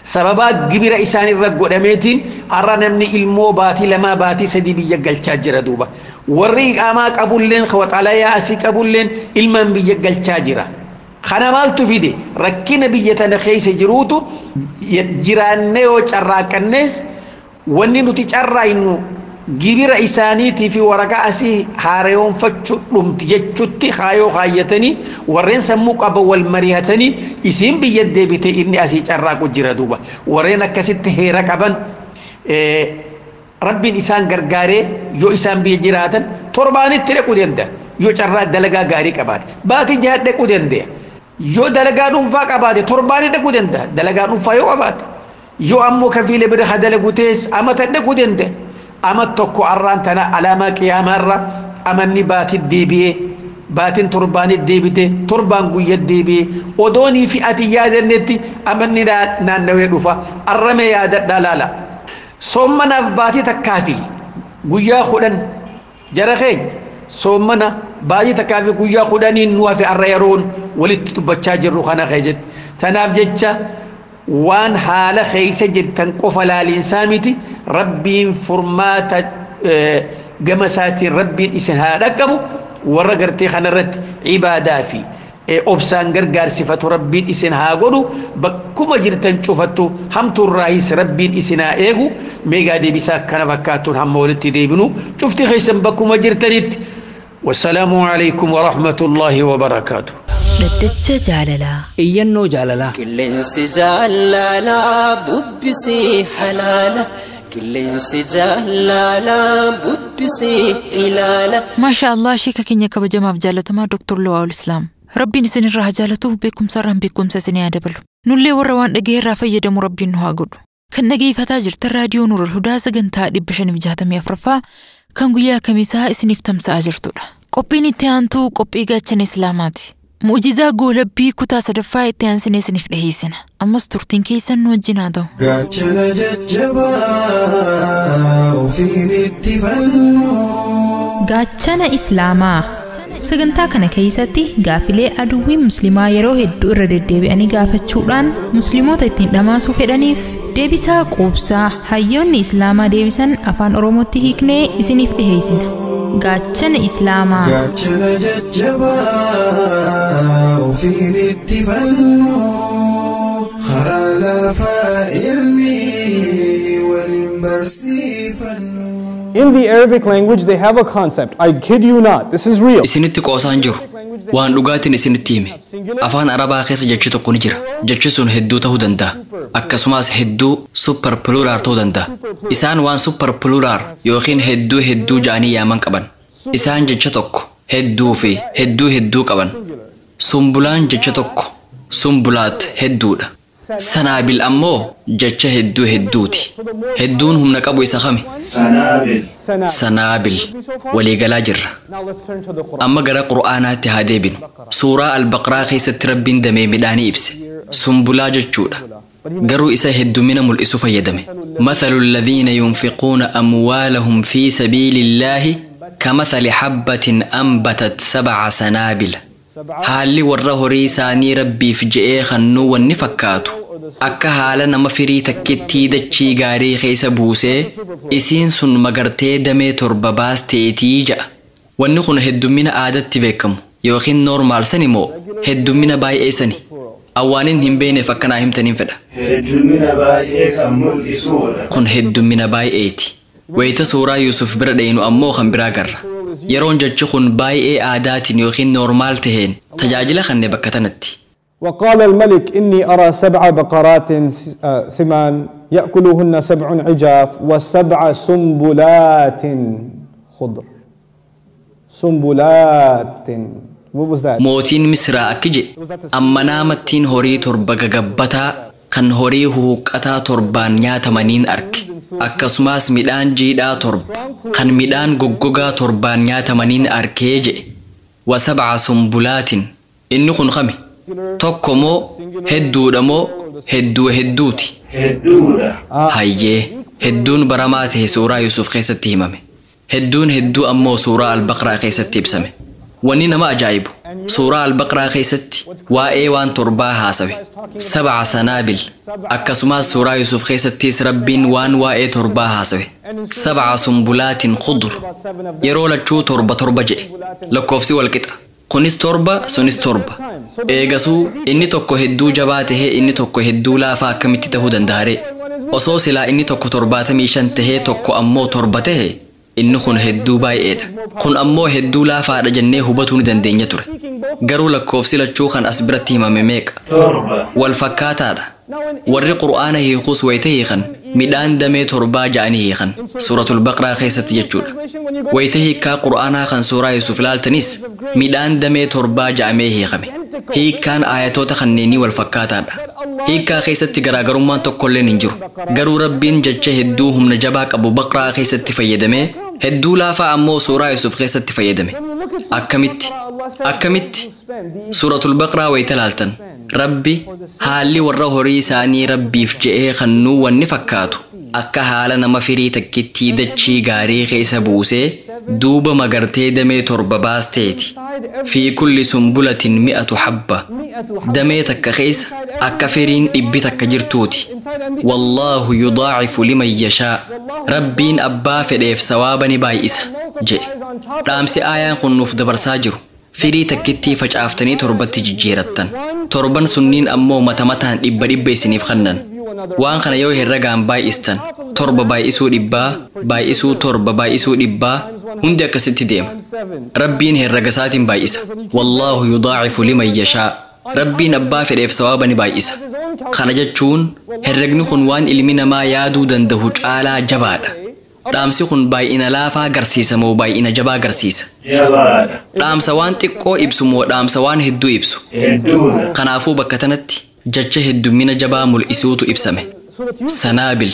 سببا جبر إسان الرقو دميتين أرانا من إلمو باتي لما باتي سدي بيا قلچا جرا دوبا وريق أماك أبولين خوات عليا أسيك أبولين إلمان بيا قلچا جرا خنا مالتو فيدي ركينا بيتنا خيس جروتو جيرانه وچراكنس وني نوتي چرا انو غيبر اسانيتي في ورقه اسي هاريون فچو دمتي جچوتي خايو خايتني ورين سمو قب والمريهتني اسم بيد بيت اني اسي چرا كو جيرا دوبا ورين كسيت هيرا قبن ربي انسان غرغاري يو انسان بيجراتن ترباني تريكو دندا يو چرا دلغا غاري قبات باتي جهاد دكو دندا yoo dalagaa dhuunfaa qabaate torbaanii dhaquu danda'a dalagaa dhuunfaa yoo qabaate yoo ammoo kafiile bira hadala gutees ama tadda gudende ama tokko arraan tana alama qiyaamarra amanni baati deebi'ee baatin torbaanit deebite torbaan guyya deebi'ee odoonii fi ati yaadannetti amanni naannawee dhufa arrame yaadadhaa laala soommanaaf baati takkaafi guyyaa 10 jara keenya soommana baati takkaafi guyyaa 10 nuwa fi arra yeroon walitti dubbachaa jirru kana keejetti tanaaf jecha waan haala keeysa jirtan qofa laaliinsaa miti rabbiin furmaata gama isaatiin rabbiin isin haa dhaqqabu warra gartee kanarratti ibaadaa fi obsaan gargaarsifatu rabbiin isin haa godhu bakkuma jirtan cufattu hamtuurraayis rabbiin isin haa eegu meegaa deebisaa kana fakkaatuun hamma walitti deebinu cufti keessan bakkuma jirtanitti wassalaamu alaykum warahmatullaahi wabarakaatuh. Daddacha jaalalaa. Iyyannoo jaalalaa. Qilleensi jaalalaa bubbisii halaala. Qilleensi jaalalaa bubbisii ilaala. Maasha Allah sheeka keenya kabajamaaf jaalatamaa Dr. Lawal Islam. Rabbiin isinirraa jaalatu beekumsarraan beekumsa isinii haa dabalu. Nullee warra waan dhaga'eerraa fayyadamu Rabbiin nu haa godhu. Kan dhageeffataa jirtan raadiyoo Nuurul Hudaa sagantaa 564ffaa kan guyyaa kamisaa isiniif tamsa'aa jirtudha. Qophiin itti aantuu qophii gaachana Islaamaati. Mu'jizaa goolabbii kutaa sadaffaa itti aansinee isiniif dhiheessina. Ammas turtiin keessan nu wajjin haa ta'u. Gaachana jajjabaa ofiin itti fannu. Gaachana Islaamaa. Sagantaa kana keessatti gaafilee aduwwiin musliimaa yeroo hedduu irra deddeebi'anii gaafachuudhaan musliimoota ittiin dhamaasuu fedhaniif deebisaa quubsaa hayyoonni Islaamaa deebisan afaan Oromootti hiiknee isiniif dhiheessina. Gaachana Islaamaa. Gaachana jajjabaa ofiin itti fannu. Karaa lafaa ilmi waliin barsiifannu. In the Arabic language, they have a concept. I kid you not. This is real. Isinitti qoosaan jiru. Waan dhugaatiin isinitti hime. Afaan Arabaa keessa jechi tokko ni jira. Jechi sun hedduu ta'uu danda'a. Akkasumas hedduu super plural ta'uu danda'a. Isaan waan super plural yookiin hedduu ja'anii yaaman qaban. Isaan jecha tokko hedduu fi hedduu qaban. Sumbulaan jecha tokko sumbulaat hedduudha. Sanaabil ammoo jecha hedduuti. Hedduun humna qabu isa kami? Sanaabil. Waliigalaa jirra. Amma gara Qur'aanaatti haa deebinu. Suuraa Al-Baqraa keessatti Rabbiin damee midhaanii ibse. Sumbulaa jechuudha. garuu isa heddumina mul'isu fayyadame. Mathalu alladhiina yunfiquuna amwaalahum fi sabiilillaahi kamathali habbatin ambatat sab'a sanaabila. Haalli warra horii isaanii rabbiif je'ee kannuu wanni fakkaatu akka haala nama firii takkittii dachii gaarii keessa buusee isiin sun magartee damee torba baasteetii ja'a. Wanni kun heddumina aadatti beekamu yookiin normaal sani moo heddumina baay'ee sani? Awwaanin hin beeneef akkanaa himtaniin fedha. Heddumina baay'ee kan mul'isuudha. Kun heddumina baay'eeti. Wayita suuraa Yuusuf bira dheenu ammoo kan biraa garra. Yeroon jechi kun baay'ee aadaatiin yookiin normaal taheen tajaajila kannee bakka tanatti. وقال الملك إني أرى 7 بقرات سمان يأكلهن 7 عجاف و7 سنبلات خضر. سنبلات. What was that? Mootiin Misraa akka jedhe amma naamattiin horii torba gagabbataa kan horii huuqqataa torbaan nyaatamaniin arge. Akkasumas midhaan jiidhaa torba kan midhaan goggogaa torbaan nyaatamaniin arkee jedhe. Wa7 sumbulaatin inni kun kami? Tokko moo hedduudha moo hedduuti? Hedduudha. Hayyee hedduun baramaa ta'e suuraa Yuusuf keessatti himame. Hedduun hedduu ammoo suuraa Al-Baqraa keessatti ibsame. Wanni nama ajaa'ibu suuraa Al-Baqraa keessatti waa'ee waan torbaa haasawe 7 sanaabil. Akkasumas suuraa Yuusuf keessattis rabbiin waan waa'ee torbaa haasawe 7 sumbulaatin khudr. Yeroo lachuu torba jedhe lakkoofsi walqixa. Kunis torba sunis torba. Eegasuu inni tokko hedduu jabaa tahee inni tokko hedduu laafaa akkamitti tahuu danda'are? Osoo silaa inni tokko 75 tahee tokko ammoo torba tahee inni kun hedduu baay'eedha. Kun ammoo hedduu laafaadha jennee hubatuu ni dandeenya ture. Garuu lakkoofsi lachuu kan as biratti himame meeqa? Wal fakkaataadha. Warri Qur'aana hiikuus wayita hiikan midhaan damee torbaa ja'anii hiikan suuratul Baqraa keessatti jechuudha. Wayita hiikaa Qur'aanaa kan suuraa Yuusuf ilaaltanis midhaan damee torbaa ja'amee hiikame. Hiikaan aayatoota kanneenii wal fakkaataadha. hiikaa keessatti garaagarummaan tokkolleen hin jiru garuu rabbiin jecha hedduu humna jabaa qabu baqraa keessatti fayyadame hedduu laafaa ammoo suuraa Yusuf keessatti fayyadame akkamitti suuratul baqraa wayita laaltan rabbi haalli warra horii isaanii rabbiif je'ee kannuu wanni fakkaatu akka haala nama firii takkittii dachii gaarii keessa buusee duuba magartee damee 7 baasteeti fi kulli sumbulatin 100 habba damee takka keessa akka firiin 100 takka jirtuuti wallaahu yudaacifu liman yashaa rabbiin abbaa fedheef sawaaba ni baay'isa jedhe dhaamsi aayaan kun nuuf dabarsaa jiru firii takkittii facaaftanii 7tti jijjiirattan 7 sunniin ammoo mata mataan 100 isiniif kennan waan kana yoo herregaan baay'istan 7 baay'isuu 100 baay'isuu 7 baay'isuu 100 hundi akkasitti deema rabbiin herrega isaatiin baay'isa wallaahu yudaacifu liman yashaa rabbiin abbaa fedheef sawaaba ni baay'isa kana jechuun herregni kun waan ilmi namaa yaaduu danda'u caalaa jabaadha dhaamsi kun baay'ina laafaa agarsiisa moo baay'ina jabaa agarsiisa dhaamsa waan xiqqoo ibsu moo dhaamsa waan hedduu ibsu kanaafuu bakka tanatti jecha heddumina jabaa mul'isuutu ibsame sanaabil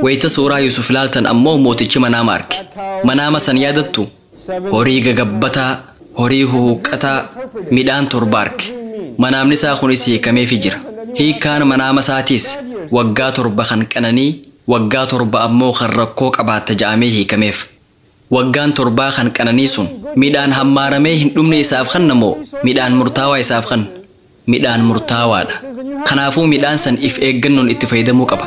wayita suuraa Yusuf laaltan ammoo mootichi manaama arge manaama san yaadattu horii gagabbataa horii huhuqqataa midhaan 7 arge manaamni isaa kunis hiikameefi jira hiikaan manaama isaatiis waggaa 7 kan qananii waggaa 7 ammoo kan rakkoo qabaatta ja'amee hiikameef waggaan 7 kan qananii sun midhaan hammaaramee hin dhumne isaaf kennamoo midhaan murtaawaa isaaf kenna midhaan murtaawaadha kanaafuu midhaan san if eeggannoon itti fayyadamuu qaba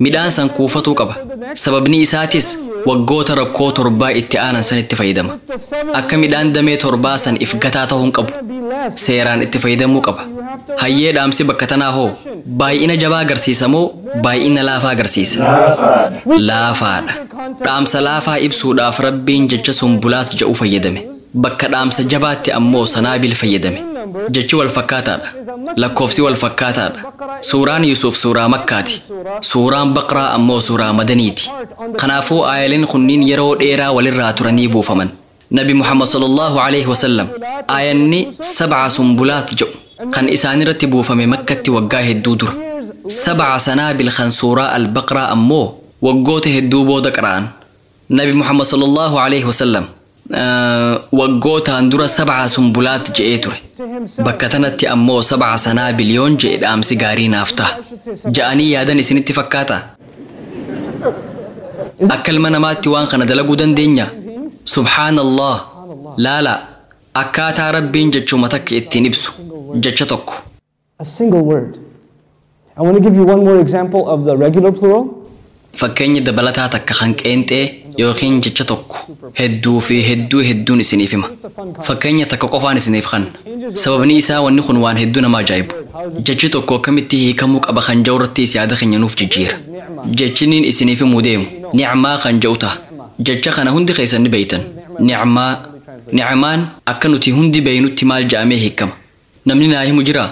midhaan san kuufatuu qaba sababni isaatis waggoota rakkoo 7 itti aanan san itti fayyadama akka midhaan damee 7 san if gataa ta'uun qabu seeraan itti fayyadamuu qaba hayyee dhaamsi bakka tanaa hoo baay'ina jabaa agarsiisa moo baay'ina laafaa agarsiisa laafaadha dhaamsa laafaa ibsuudhaaf rabbiin jecha sumbulaat jedhu fayyadame bakka dhaamsa jabaatti ammoo sanaabil fayyadame jechi wal fakkaataadha lakkoofsi wal fakkaataadha suuraan Yusuf suuraa Makkaati suuraan Baqraa ammoo suuraa Madaniiti kanaafuu aayaleen kunniin yeroo dheeraa walirraa turanii buufaman Nabi Muhammad sallallahu alaihi wasallam aayanni 7 sumbulaat jedhu kan isaanirratti buufame Makkatti waggaa hedduu dura 7 sanaabil kan suuraa al-Baqraa ammoo waggoota hedduu booda qara'an Nabi Muhammad sallallahu alaihi wasallam waggootaan dura 7 sumbulaat je'ee ture bakka tanatti ammoo 7 sanaabil yoon je'e dhaamsi gaarii naaf ta'a ja'anii yaadan isinitti fakkaata akka ilma namaatti waan kana dalaguu dandeenya subhaanallah laala akkaataa rabbiin jechuma takka ittiin ibsu jecha tokko A single word. I want to give you one more example of the regular plural. fakkeenya dabalataa takka kan qeenxee yookiin jecha tokko hedduu fi hedduun isiniif hima fakkeenya takka qofaan isiniif kan sababni isaa wanni kun waan hedduu nama ajaa'ibu jechi tokko akkamitti hiikamuu qaba kan jawratti yaada keenya nuuf jijjiira jechiniin isiniif himuu deemu ni'maa kan ja'u ta'a jecha kana hundi keessan ni beeytan ni'maan akka nuti hundi beeynutti maal ja'amee hiikama namni naa himu jira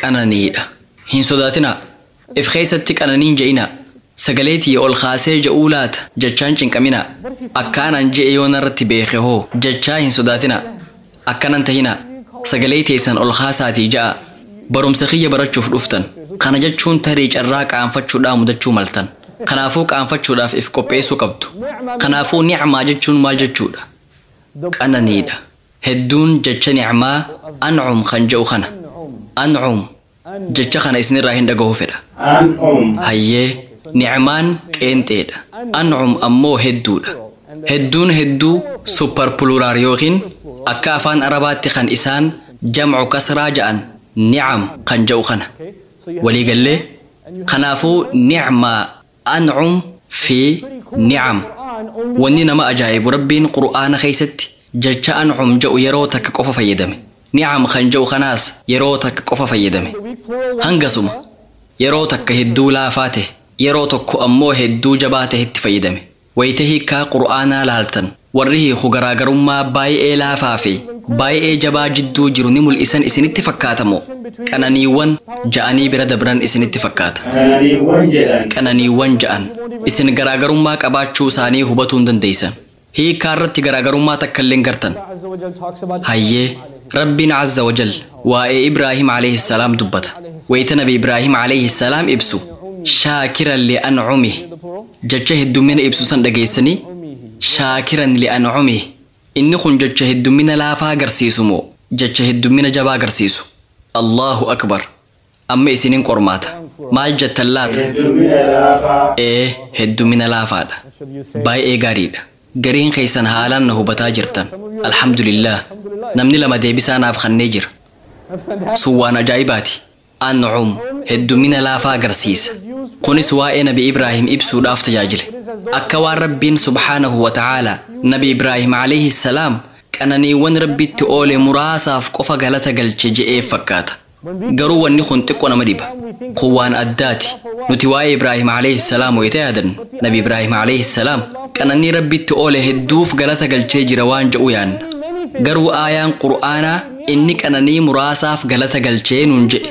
qananiidha hin sodaatinaa if keessatti qananiin je'inaa sagaleetii ol kaasee ja'uu laata jechaan cinqamina akkaanan je'e yoo narratti beeke hoo jechaa hin sodaatina akkanan tahina sagalee teessan ol kaasaatii ja'a barumsa kiyya barachuuf dhuftan kana jechuun tarii carraa qaanfachuudhaa mudachuu maltan kanaafuu qaanfachuudhaaf if qopheessuu qabdu kanaafuu ni'maa jechuun maal jechuudha qananiidha hedduun jecha ni'maa an'um kan jedhu kana an'um jecha kana isinirraa hin dhaga'uu fedha hayyee ni'maan qeenxeedha an'um ammoo hedduudha hedduun hedduu super pluraal yookiin akka afaan arabaatti kan isaan jam'u kasraa ja'an ni'am kan jedhu kana waliigallee kanaafuu ni'maa an'um fi ni'am wanni nama ajaa'ibu rabbiin qur'aana keessatti jecha an'um jedhu yeroo takka qofa fayyadame ni'am kan jedhu kanaas yeroo takka qofa fayyadame hangasuma yeroo takka hedduu laafaa ta'e yeroo tokko ammoo hedduu jabaa ta'etti fayyadame wayita hiikaa qur'aanaa laaltan warri hiiku garaagarummaa baay'ee laafaa fi baay'ee jabaa jidduu jiru ni mul'isan isinitti fakkaatamoo qananiiwwan ja'anii bira dabran isinitti fakkaata qananiiwwan ja'an isin garaagarummaa qabaachuu isaanii hubatuu hin dandeeysan hiikaa irratti garaagarummaa takka illee gartan hayyee rabbiin azza wajal waa'ee Ibraahim alayhi salaam dubbata wayta nabi Ibraahim alayhi salaam ibsu shaakiran li an'umihi jecha heddumina ibsu san dhageessanii shaakiran li an'umihi inni kun jecha heddumina laafaa agarsiisu moo jecha heddumina jabaa agarsiisu Allahu akbar amma isinin qormaata maal jettan laata heddumina laafaadha baay'ee gaariidha gariin keessan haalaan na hubataa jirtan alhamdulillah namni lama deebisaa naaf kennee jira sun waan ajaa'ibaati an'um heddumina laafaa agarsiisa kunis waa'ee nabi Ibraahim ibsuudhaaf tajaajile akka waan rabbiin subhaanahu wa ta'aala nabi Ibraahim alayhi salaam qananiiwwan rabbitti oole muraasaaf qofa galata galche je'ee fakkaata garuu wanni kun xiqqoo nama dhiba kun waan addaati nuti waa'ee Ibraahim alayhi salaam wayita yaadannu nabi Ibraahim alayhi salaam qananii rabbitti oole hedduuf galata galchee jira waan je'u yaanna garuu aayaan qur'aanaa inni qananii muraasaaf galata galchee nuun jedhe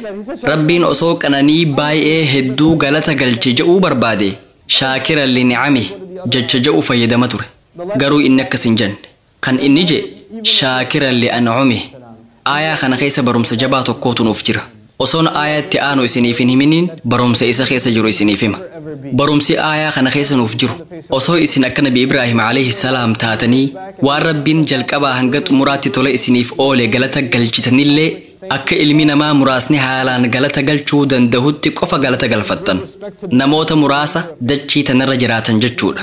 rabbiin osoo qananii baay'ee hedduu galata galche je'uu barbaade shaakiran li ni'amihi jecha je'u fayyadama ture garuu inni akkas hin jenne kan inni jedhe shaakiran li an'umihi aayaa kana keessa barumsa jabaa tokkootu nuuf jira osoon aayaatti aanu isiniif hin himiniin barumsa isa keessa jiru isiniif hima barumsi aayaa kana keessa nuuf jiru osoo isin akka nabi Ibraahim alayhi salaam taatanii waan rabbiin jalqabaa hanga xumuraatti tola isiniif oole galata galchitanillee akka ilmi namaa muraasni haalaan galata galchuu danda'utti qofa galata galfattan namoota muraasa dachii tanarra jiraatan jechuudha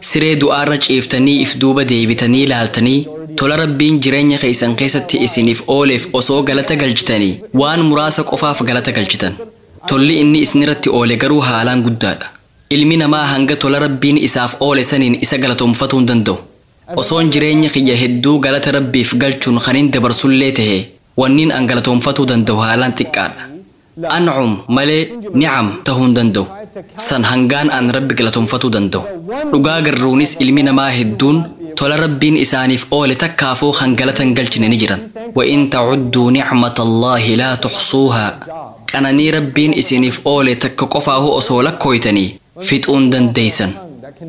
siree du'aarra ciiftanii if duuba deebitanii ilaaltanii tola rabbiin jireenya keessan keessatti isiniif ooleef osoo galata galchitanii waan muraasa qofaaf galata galchitan tolli inni isinirratti oole garuu haalaan guddaadha ilmi namaa hanga tola rabbiin isaaf oole saniin isa galatoomfatuu hin danda'u osoon jireenya kiyya hedduu galata rabbiif galchuun kaniin dabarsullee tahee wanniin an galatoomfatuu danda'u haalaan xiqqaadha an'um malee ni'am tahuu hin danda'u san hangaan an rabbi galatoomfatuu danda'u dhugaa garruunis ilmi namaa hedduun tola rabbiin isaaniif oole takkaafuu kan galatan galchine ni jiran wa in ta'udduu ni'matallahi laa tuxsuuhaa qananii rabbiin isiniif oole takka qofaahu osoo lakkooytanii fixuun dandeeysan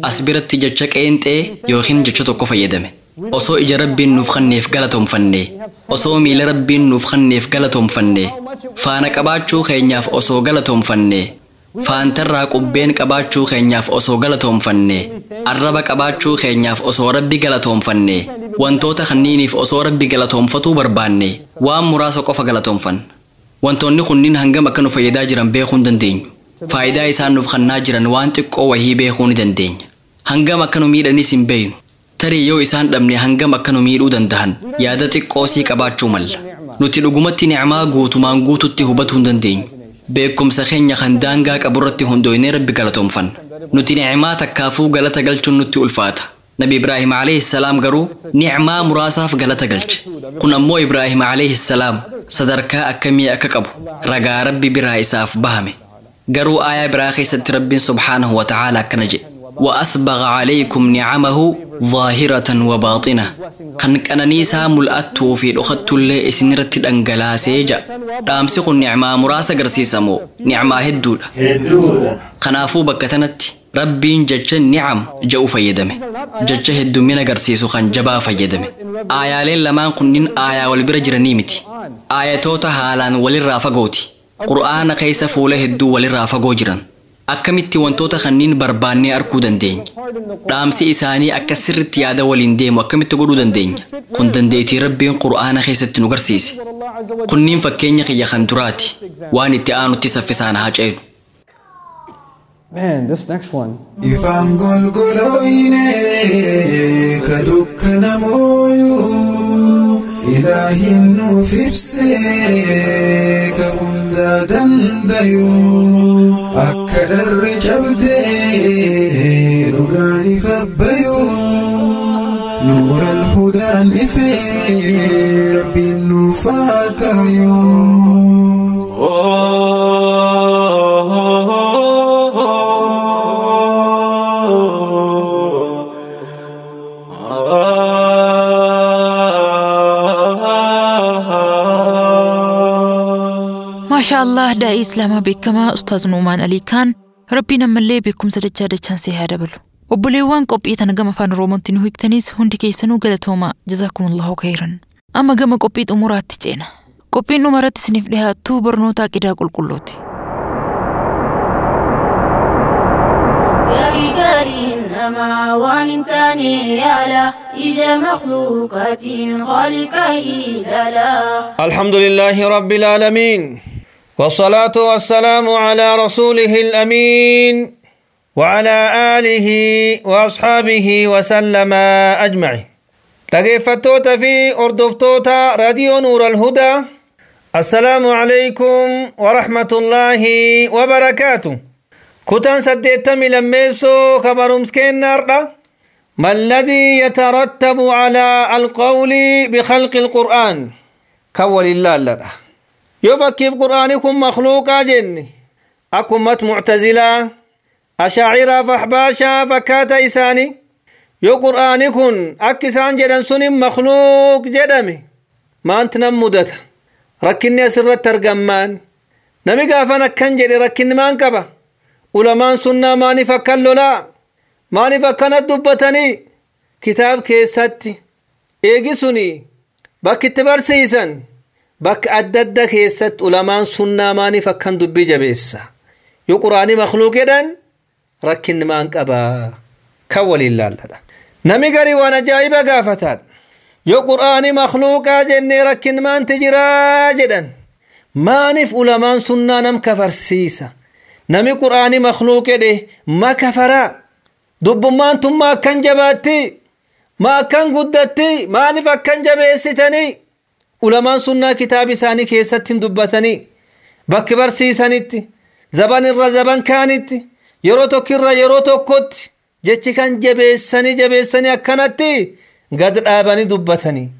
as biratti jecha qeenxee yookiin jecha tokko fayyadame osoo ija rabbiin nuuf kenneef galatoomfanne osoo miila rabbiin nuuf kenneef galatoomfanne faana qabaachuu keenyaaf osoo galatoomfanne faantarraa qubbeen qabaachuu keenyaaf osoo galatoomfanne arraba qabaachuu keenyaaf osoo rabbi galatoomfanne wantoota kanniiniif osoo rabbi galatoomfatuu barbaanne waan muraasa qofa galatoomfanna wantoonni kunniin hangam akka nu fayyadaa jiran beekuu hin dandeenyu faayidaa isaan nuuf kennaa jiran waan xiqqoo wahii beekuu ni dandeenya hangam akka nu miidhanis hin beeknu tarii yoo isaan dhabne hangam akka nu miidhuu danda'an yaada xiqqoo sii qabaachuu malla nuti dhugumatti ni'maa guutumaan guututti hubatuu hin dandeenyu beekumsa keenya kan daangaa qaburratti hundooynee rabbi galatoomfanna nuti ni'maa takkaafuu galata galchuun nutti ulfaata nabi Ibraahim alayhi salaam garuu ni'maa muraasaaf galata galche kun ammoo Ibraahim alayhi salaam sadarkaa akkamii akka qabu ragaa rabbi biraa isaaf bahame garuu aayaa biraa keessatti rabbiin subhaanahu wa ta'aala akkana jedhe وأسبغ عليكم نعمه ظاهرة وباطنة كان كنانيسا ملأتو في الأخت اللي إسنرت الأنجلا سيجا تامسق النعمة مراسة قرسيسمو نعمة هدودة خنافو بكتنت ربين جج النعم جو فيدمه جج هدو من قرسيسو خان جبا فيدمه آية لين لما قنين آية والبرجر نيمتي آية توتا هالان وللرافقوتي قرآن قيس فوله هدو وللرافقو جران akkamitti wantoota kanniin barbaannee arkuu dandeenya dhaamsi isaanii akka sirritti yaada waliin deemu akkamitti godhuu dandeenya kun dandeettii rabbiin qur'aana keessatti nu garsiise kunniin fakkeenya kiyya kan duraati waan itti aanutti saffisaan haa ceenu Man, this next one. Ifaan golgoloine kadukkana mooyu ilaahin nuuf ibsee ka hunda dandayu akka dharri cabdee dhugaan ifabbayu nuura alhudaan ifee rabbiin nuuf akayu ما شاء الله داعي إسلام بكما أستاذ نومان علي كان ربي نملي بكم سدجا دچان سي هادبل وبليوان قبئي تنغم فان رومانتي نو هيكتنيس هندي كيسنو غلطوما جزاكم الله خيرا أما غم قبئي أمورات تجينا Qophiin dhumarratti isiniif dhiyaattu barnoota aqidaa qulqulluuti. إنما وانتني يالا إذا مخلوقات خالقه لا. الحمد لله رب العالمين والصلاة والسلام على رسوله الأمين وعلى آله وأصحابه وسلم أجمعين. تقفتوتا في أردفتوتا راديو نور الهدى. السلام عليكم ورحمة الله وبركاته. كتان سديتمي لميسو كبرمسكين ناردا. ما الذي يترتب على القول بخلق القرآن؟ كول الله لنا يفكر قرآنكم مخلوقا جني أكمت معتزلا أشاعرا فحباشا فكاتا إساني يو قرآنكم أكسان جدن سن مخلوق جدمي ما أنت نمودت ركني أسر الترجمان نمي قافنا كنجري ركني ما انكبه علماء سنة ما نفكلوا لا ما نفكنا دبتني كتاب كيستي إيجي سني بك تبرسيسن بك أدد كيست علماء سنة ما نفكن دبي جبيسا يو قرآني مخلوق يدن ركن ما انكبا كول الله لدى نمي قري وانا جايبا قافتان يو قرآني مخلوقا جني ركن ما انتجرا جدن ما نف علماء سنة نم كفرسيسا نمي قرآني مخلوق يده ما كفرا دبمان ثم ما كان جباتي ما كان قدتي ما نفك كان جبيستني علماء سنة كتاب ساني كيستين دبتني بكبر سيسانيتي زبان الرزبان كانت يروتو كرا يروتو كوت جتي كان جبيساني أكنتي قد آباني دبتني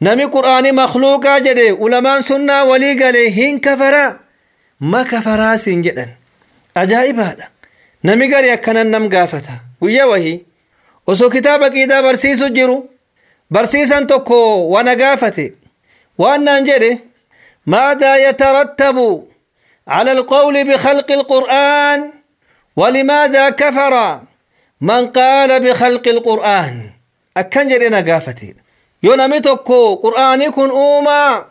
نمي قرآني مخلوقا جده علماء سنة ولي قالي هين كفرا ما كفرا سنجدن أجائب هذا نمي قري أكنا نم قافتا ويا وهي وسو كتابك إذا برسيسو جرو برسيسان توكو وانا قافتي وانا انجري ماذا يترتب على القول بخلق القرآن ولماذا كفر من قال بخلق القرآن أكن جرينا قافتي يو نمي توكو قرآني كن أوما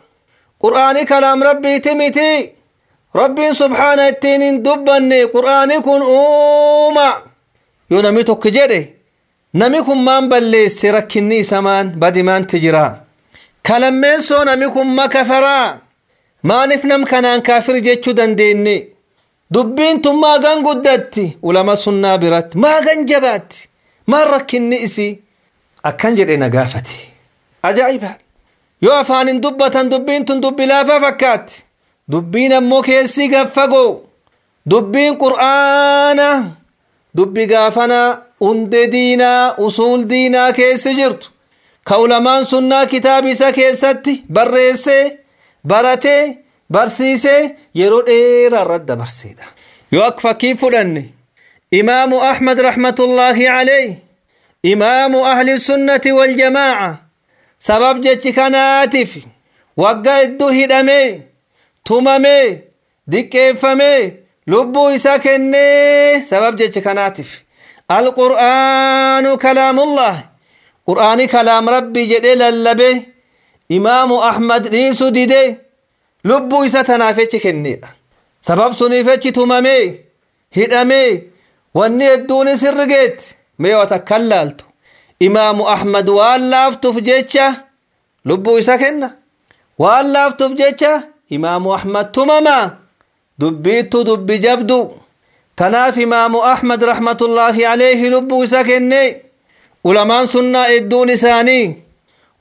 قرآني كلام ربي تمتي ربي سبحانه التين دبني قرآني كن أوما يو نمي توك جري نمي كن من بلي سركني سمان بدمان تجرا كلمين سو نمي كن ما كفرا ما نفنم كنان كافر جيتشو دنديني دبين ثم ما غن قدتي ولما سنة برات ما غن جبات ما ركني إسي أكن جري نقافتي أجائبها يو أفان دبتا دبين تندب لافا فكات دبين أمو كيسي قفقو دبين قرآن دبي قافنا اند دينا أصول دينا كيسي جرت كولمان سنة كتابي سا كيستي برسي براتي برسيسي يرود إيرا رد برسيدا يوقف كيف لني إمام أحمد رحمة الله عليه إمام أهل السنة والجماعة سبب جتش كاناتف وقا الدهي دمي تمامي دكيفمي لبو إساكني سبب جتش كاناتف القرآن كلام الله قرآن كلام ربي جدل اللبي إمام أحمد نيسو ديدي لبو إسا تنافيش كنيدا سبب سنيفيش تمامي هدامي واني الدون سرقيت ميو تكللتو إمام أحمد واللافتو فجيتشا لبو إسا كنا واللافتو فجيتشا إمام أحمد تماما دبيتو دبي جبدو تناف إمام أحمد رحمة الله عليه لبو إسا كني علمان سنة الدون ساني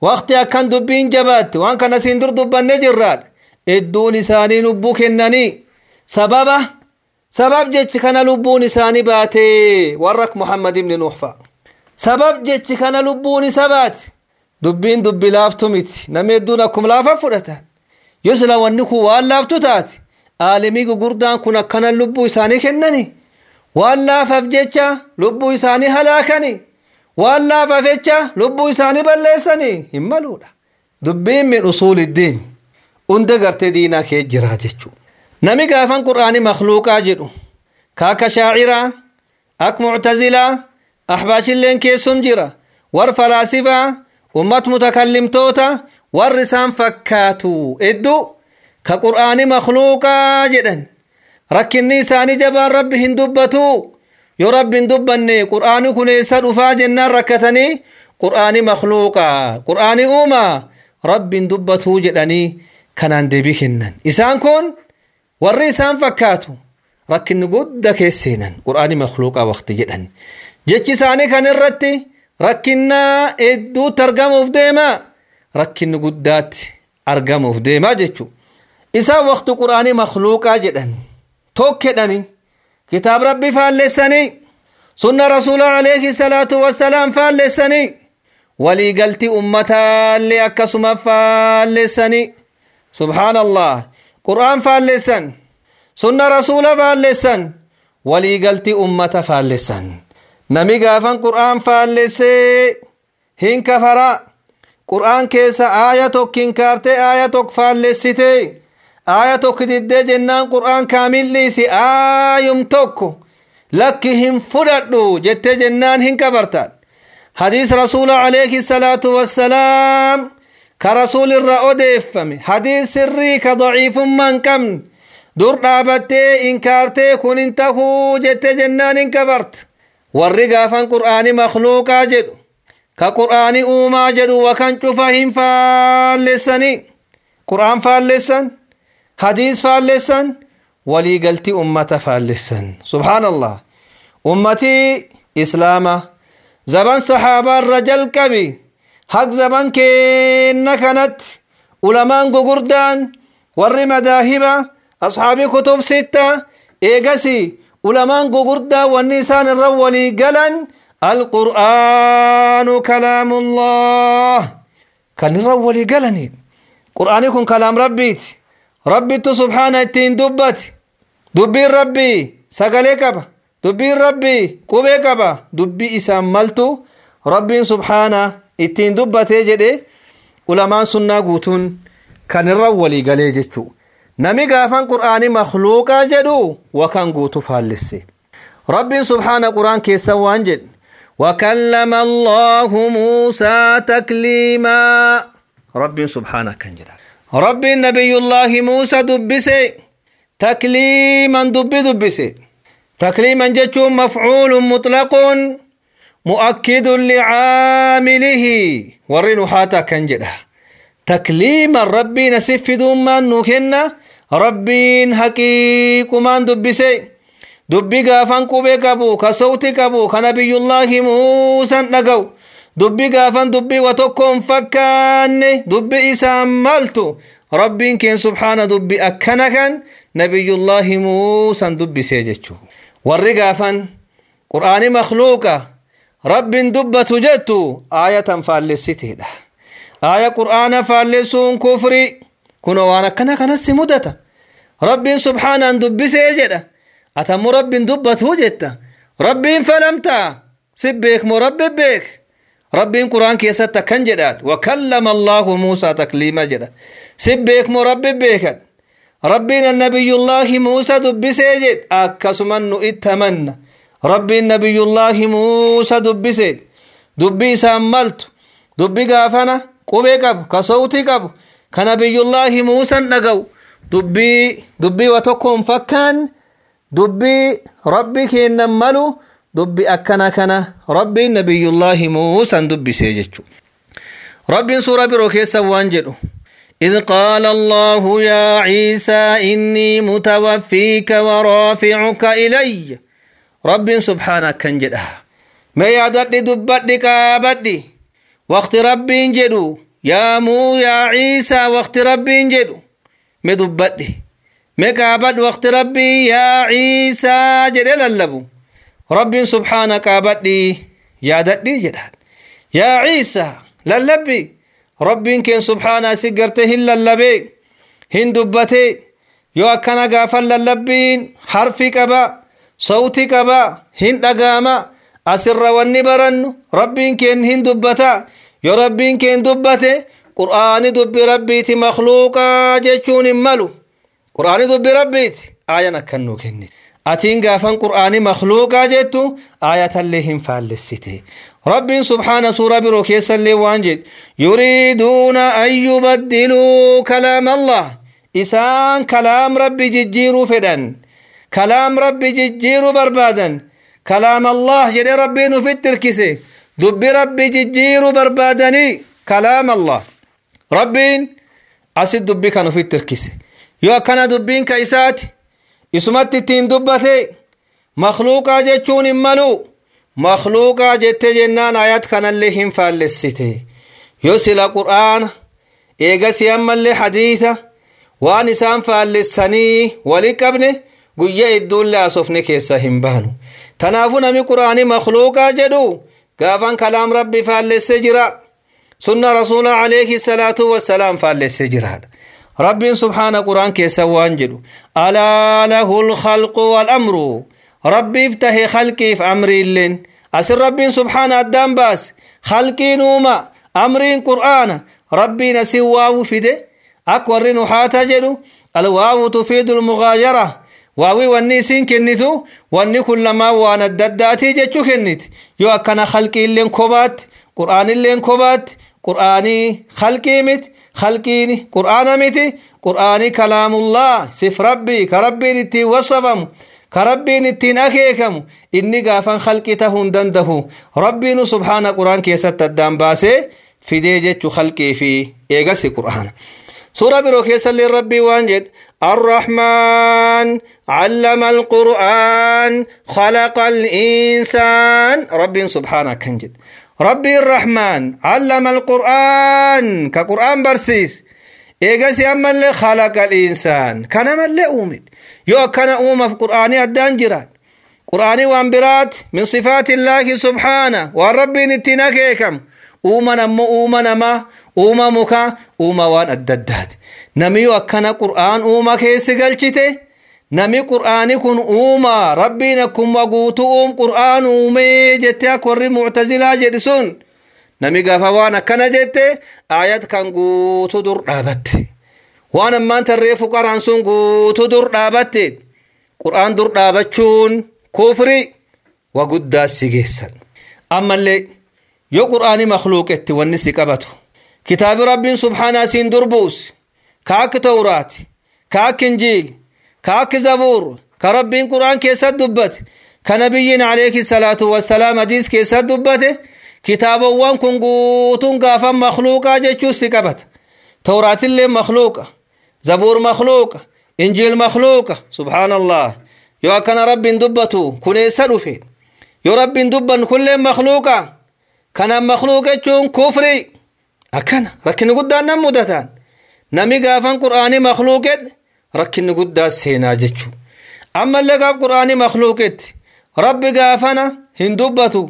وقت أكن دبين جبات وان كان سندر دبان نجرات الدون ساني لبو كنني سبب جيتش كان لبو نساني باتي ورك محمد بن نوحفا سبب جيتش كان لبو نسبات دبين دبي لافتو ميت نمي دونكم لافا فرتا يسلا ونكو واللافتو تات عالمي قردان كنا كان لبو ساني كنني واللاف جيتشا لبو ساني هلاكني والله ففتشا لبو إساني بلساني همالودا دبين من أصول الدين اندقرت دينا كي جراجتشو نمي قافن قرآن مخلوق آجدو كاك شاعرا أك معتزلا أحباش اللين كي سمجرا ور فلاسفة أمت متكلم توتا warrisaan fakkaatu hedduu ka qur'aani makhluuqaa jedhan rakkinni isaanii jabaan rabbi hin dubbatu yoo rabbi hin dubbanne qur'aani kun eessa dhufaa jennaan rakkatanii qur'aani makhluuqaa qur'aani uumaa rabbi hin dubbatu jedhanii kanaan deebii kennan isaan kun warri isaan fakkaatu rakkinni guddaa keesseenan qur'aani makhluuqaa waqti jedhan jechi isaanii kan irratti rakkinna hedduutti argamuuf deema rakkinni guddaatti argamuuf deema jechu isaan waqti qur'aani makhluuqaa jedhan tokkedhani kitaab rabbi faallessanii sunna rasuula alayhi salaatu wassalaam faallessanii walii galti ummataallee akkasuma faallessanii subhaanallah qur'aan faallessan sunna rasuula faallessan walii galti ummata faallessan nami gaafan qur'aan faallessee hin kafara qur'aan keessa aaya tokkin kaarte aaya tokko faallessite aaya tokko diddee jennaan qur'aan kaamilliisi aayum tokko lakki hin fudhadhu jettee jennaan hin kabartaan hadiis rasuula alayhi salaatu wassalaam ka rasuul irra odeeffame hadiis sirrii ka daciifummaa hin qabne dur dhaabattee inkaartee kun hin tahuu jettee jennaan hin kabart warri gaafan qur'aani makhluuqaa jedhu ka qur'aani uumaa jedhu wakan cufa hin faallessanii qur'aan faallessan hadiis faallessan walii galti ummata faallessan subhaanallah ummati islaama zaman sahaabaa irra jalqabi haq zaman keenna kanatti ulamaan gugurdaan warri madaahiba ashaabi kutub sitta eegasi ulamaan gugurdaa wanni isaan irra walii galan alqur'aanu kalaamullah kan irra walii galani qur'aani kun kalaam rabbiiti rabbittu subhaana ittiin dubbati dubbiin rabbii sagalee qaba dubbiin rabbii qubee qaba dubbii isaan maltu rabbiin subhaana ittiin dubbatee jedhe ulamaan sunnaa guutuun kan irra walii galee jechuu nami gaafan qur'aani makhluuqaa jedhu wakan guutu faallesse rabbiin subhaana qur'aan keessa waan jedhe وكلم الله موسى تكليما ربي سبحانه كان جدا ربي نبي الله موسى دبسي تكليما دبسي تكليما جتو مفعول مطلق مؤكد لعامله ورنو حاتا كان جدا تكليما ربي نسف دوما نوكنا ربي حقيق من دبسي دبي غافن قبه قبو كصوتي قبو كنبي الله موسى نغو دبي غافن دبي وتكون فكان دبي إسام مالتو ربي كن سبحانه دبي أكنكن نبي الله موسى دبي سيجتو ورّي غافن قرآن مخلوقة رب دبت جتو آية فالسيته ده آية قرآن فالسون كفري كنو وانا كنا سمودتا رب سبحانه دبي سيجده أتم رب دبته جتا رب فلمتا سبك مربب بك رب قرآن كيسة كنجدات وكلم الله موسى تكليما جدا سبك مربب بك ربنا النبي الله موسى دب سيجد أكسمن اتمنى رب النبي الله موسى دب سيد دبي ساملت دبي غافنا قبي قب كصوتي قب كنبي الله موسى نقو دبي وتكون فكان دبي ربي كين نملو دبي أكنا كنا ربي نبي الله موسى دبي سيجتشو ربي سورة بروكيسا وانجلو إذ قال الله يا عيسى إني متوفيك ورافعك إلي ربي سبحانك كنجلها ما يعدد دبتك أبدي وقت ربي انجلو يا عيسى وقت ربي انجلو مدبتي مكابد وقت ربي يا عيسى جدل اللبو ربي سبحانك عبدي يا ددي جدال يا عيسى للبي ربي كن سبحانه سجرته للبي هندبته يو أكنا غافل للبين حرفي كبا صوتي كبا هندقاما أسر والنبرن ربي كن هندبتا يو ربي كن دبته قرآن دب ربي مخلوقا جيشون ملو قرآن دب ربيت آية نكنو كنت أتين غافن قرآن مخلوقا جيتو آية اللهم فالسيته رب سبحانه سورة بروكيس اللي وانجد يريدون أن يبدلوا كلام الله إسان كلام ربي ججيرو فدن كلام ربي ججيرو بربادا كلام الله جدي ربي نفتر كسي دب ربي ججيرو بربادني كلام الله ربين أسد دبي كانوا فتر كسي يو كان دبين كيسات اسمت تين دبتي مخلوقا جتشون ملو مخلوقا جت جنان آيات كان اللي هم فالسيته يوصل القرآن إيغس يمال حديثة وانسان فالساني ولك ابنه قوية الدول لا صفني كيسا هم بانو تنافونا من قرآن مخلوقا جدو قافان كلام ربي فالسجرا سنة رسول عليه الصلاة والسلام فالسجرا رب سبحانه قرآن كيسا وانجلو ألا له الخلق والأمر ربي افتح خلقي في أمري اللين أسر ربي سبحانه الدام باس خلقي نوما أمرين قرآن ربي نسواو في ده أكور نحاتا جلو الواو تفيد المغايرة واوي واني سين كنتو واني كلما وانا الدداتي جتشو كنت يو أكنا خلقي اللين كوبات قرآن اللين كوبات قرآني خلقي مت خلقيني قرآن مت قرآني كلام الله سف ربي كربي نتي وصفم كربي نتين أكيكم إني غافن خلقته دنده ربي سبحانه قرآن كيست الدام باسي في ديجة خلقي في إيغسي قرآن سورة بروكيس اللي ربي وانجد الرحمن علم القرآن خلق الإنسان ربي سبحانه كنجد ربي الرحمن علم القرآن كقرآن برسيس إيغسي أما اللي خلق الإنسان كان ما اللي أومد يو كان أوم في قرآني الدانجرات قرآني وانبرات من صفات الله سبحانه والربي نتناكيكم أوما مكا أوما وان الددات نمي يو كان قرآن أوما كيسي قلشته نمي قرآني كن أوما ربي نكم وقوتو قرآن أومي جتاك وري معتزلا جدسون نمي قافوانا كان جته آيات كان قوتو در رابت وانا ما تريفو قرآن سن قوتو در رابت قرآن در رابتشون كفري وقداس سيجيسا أما اللي يو قرآن مخلوق اتي والنسي قبطو كتاب رب سبحانه سين دربوس كاك تورات كاك انجيل كاك زبور كرب قرآن كيسد دبت كنبي عليه الصلاة والسلام حديث كيسد دبت كتاب وان كن قوتون قافا مخلوقا جيشو سيقبت تورات اللي مخلوقا زبور مخلوقا انجيل مخلوقا سبحان الله يو كان رب دبتو كن سرفين يو رب دبن كل مخلوقا كان مخلوقا جون كفري أكنا ركن قدان نمودتان نمي قافا قرآن مخلوقا ركن قدان سينا جيشو أما اللي قاف قرآن مخلوقا رب قافنا هندبتو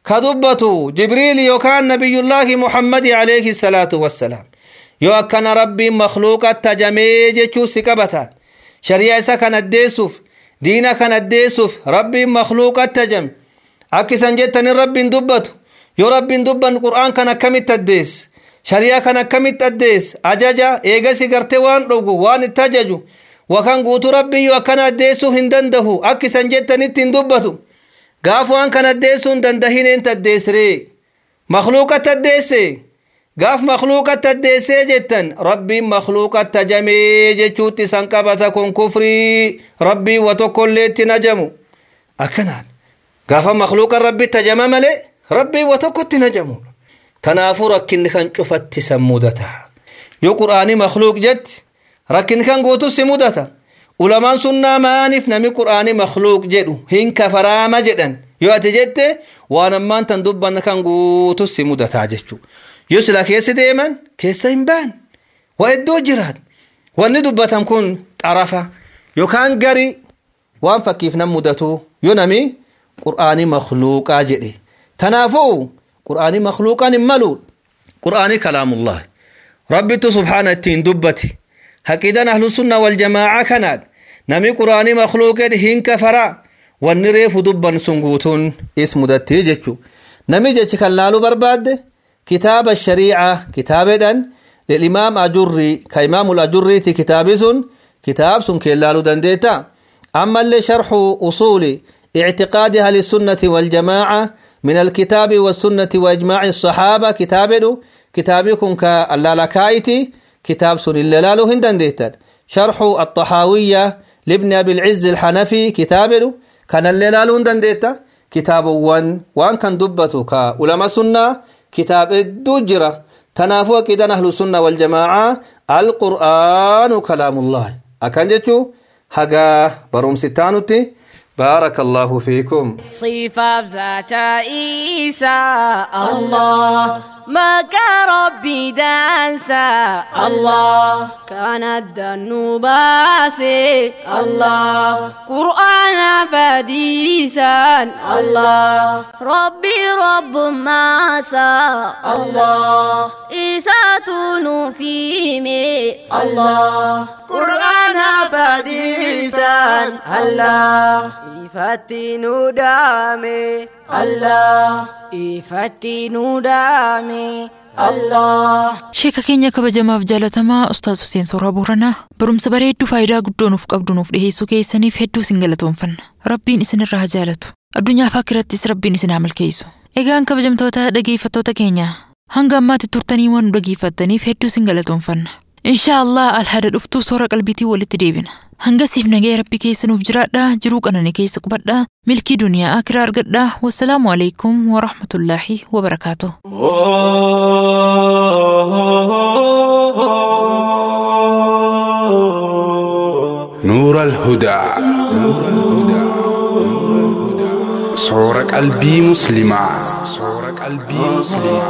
كدبتو جبريل يوكان نبي الله محمد عليه الصلاة والسلام يو كان ربي مخلوقا تجمي جيشو سكبتا شريعة كان الديسوف دينا كان الديسوف ربي مخلوقا تجم أكسان جتن ربي دبتو يو ربي دبن قرآن كان كمت الديس شريعة كان كمت الديس أجاجا إيغسي قرتوان روغو وان التججو وكان قوتو ربي يو كان الديسو هندنده أكسان جتن دبتو قافوان كان الديسون دندهين انت الديسري مخلوقة الديسي قاف مخلوقة الديسي جتن ربي مخلوقة تجمي جتشوتي سنقبتا كون كفري ربي وتكلت نجمو أكنان قاف مخلوقة ربي تجمع ملي ربي وتكلت نجمو تنافو ركن كان شفت سمودتا يو قرآني مخلوق جت ركن كان قوتو سمودتا علماء سنة مانف نمي قرآن مخلوق جدو هين كفرام جدن يو أتجدت وانا مان تندبان كان قوتو سمودة تاججو يسلا كيس ديما كيس ينبان وإدو جراد واني دبتهم كون طرفة يو كان قري وان فكيف نمودتو يو نمي قرآن مخلوق جدي تنافو قرآن مخلوق نمالو قرآن كلام الله ربي سبحانه التين دبتي حقيدان أهل السنة والجماعة كانت نمي قرآن مخلوق هين كفرا والنريف دبا سنغوتون اسم داتي جتشو نمي جتش كاللالو برباد كتاب الشريعة كتاب دان للإمام أجري كإمام الأجري كتاب سن كتاب سن كاللالو دنديتا أما اللي شرح أصول اعتقاد أهل السنة والجماعة من الكتاب والسنة وإجماع الصحابة كتابكم كاللالكايتي كتاب سن اللالو هندن ديتر شرح الطحاوية لابن أبي العز الحنفي كتابه كان اللالو هندن ديتر كتاب وان كان دبتو كعلماء سنة كتاب الدجرة تنافوا كده أهل السنة والجماعة القرآن كلام الله أكنجتو حقا بروم ستانوتي بارك الله فيكم صفة ذات عيسى الله ما كربي دانسا الله كانت النباسي الله قرآن فديسا الله ربي رب ماسا الله إساتون فيمي الله قرآن فديسا الله إفتنو دامي الله إفتنو دامي الله Sheeka keenya kabajamaaf jaalatamaa Ustaaz Hussein Sooraa Booranaa barumsa bareedduu faayidaa guddoo nuuf qabdu nuuf dhiheessuu keessaniif hedduu isin galatoomfanna. Rabbiin isinirraa haa jaalatu. Addunyaa fi akhirattis Rabbiin isin haa milkeessu. Egaan kabajamtoota dhageeffattoota keenya hanga ammaatti turtanii waan nu dhageeffattaniif hedduu isin galatoomfanna. Inshaallah alhada dhuftuu soora qalbiitii walitti deebina. Hangasiif nagaya Rabbi keessa nuuf jiraadha, jiruu qananii keessa qubadha, milkii duniyaa akhiraa argadha. Wassalaamu alaykum wa rahmatullaahi wa barakaatuh. نور الهدى صورة قلبي مسلمة صورة قلبي مسلمة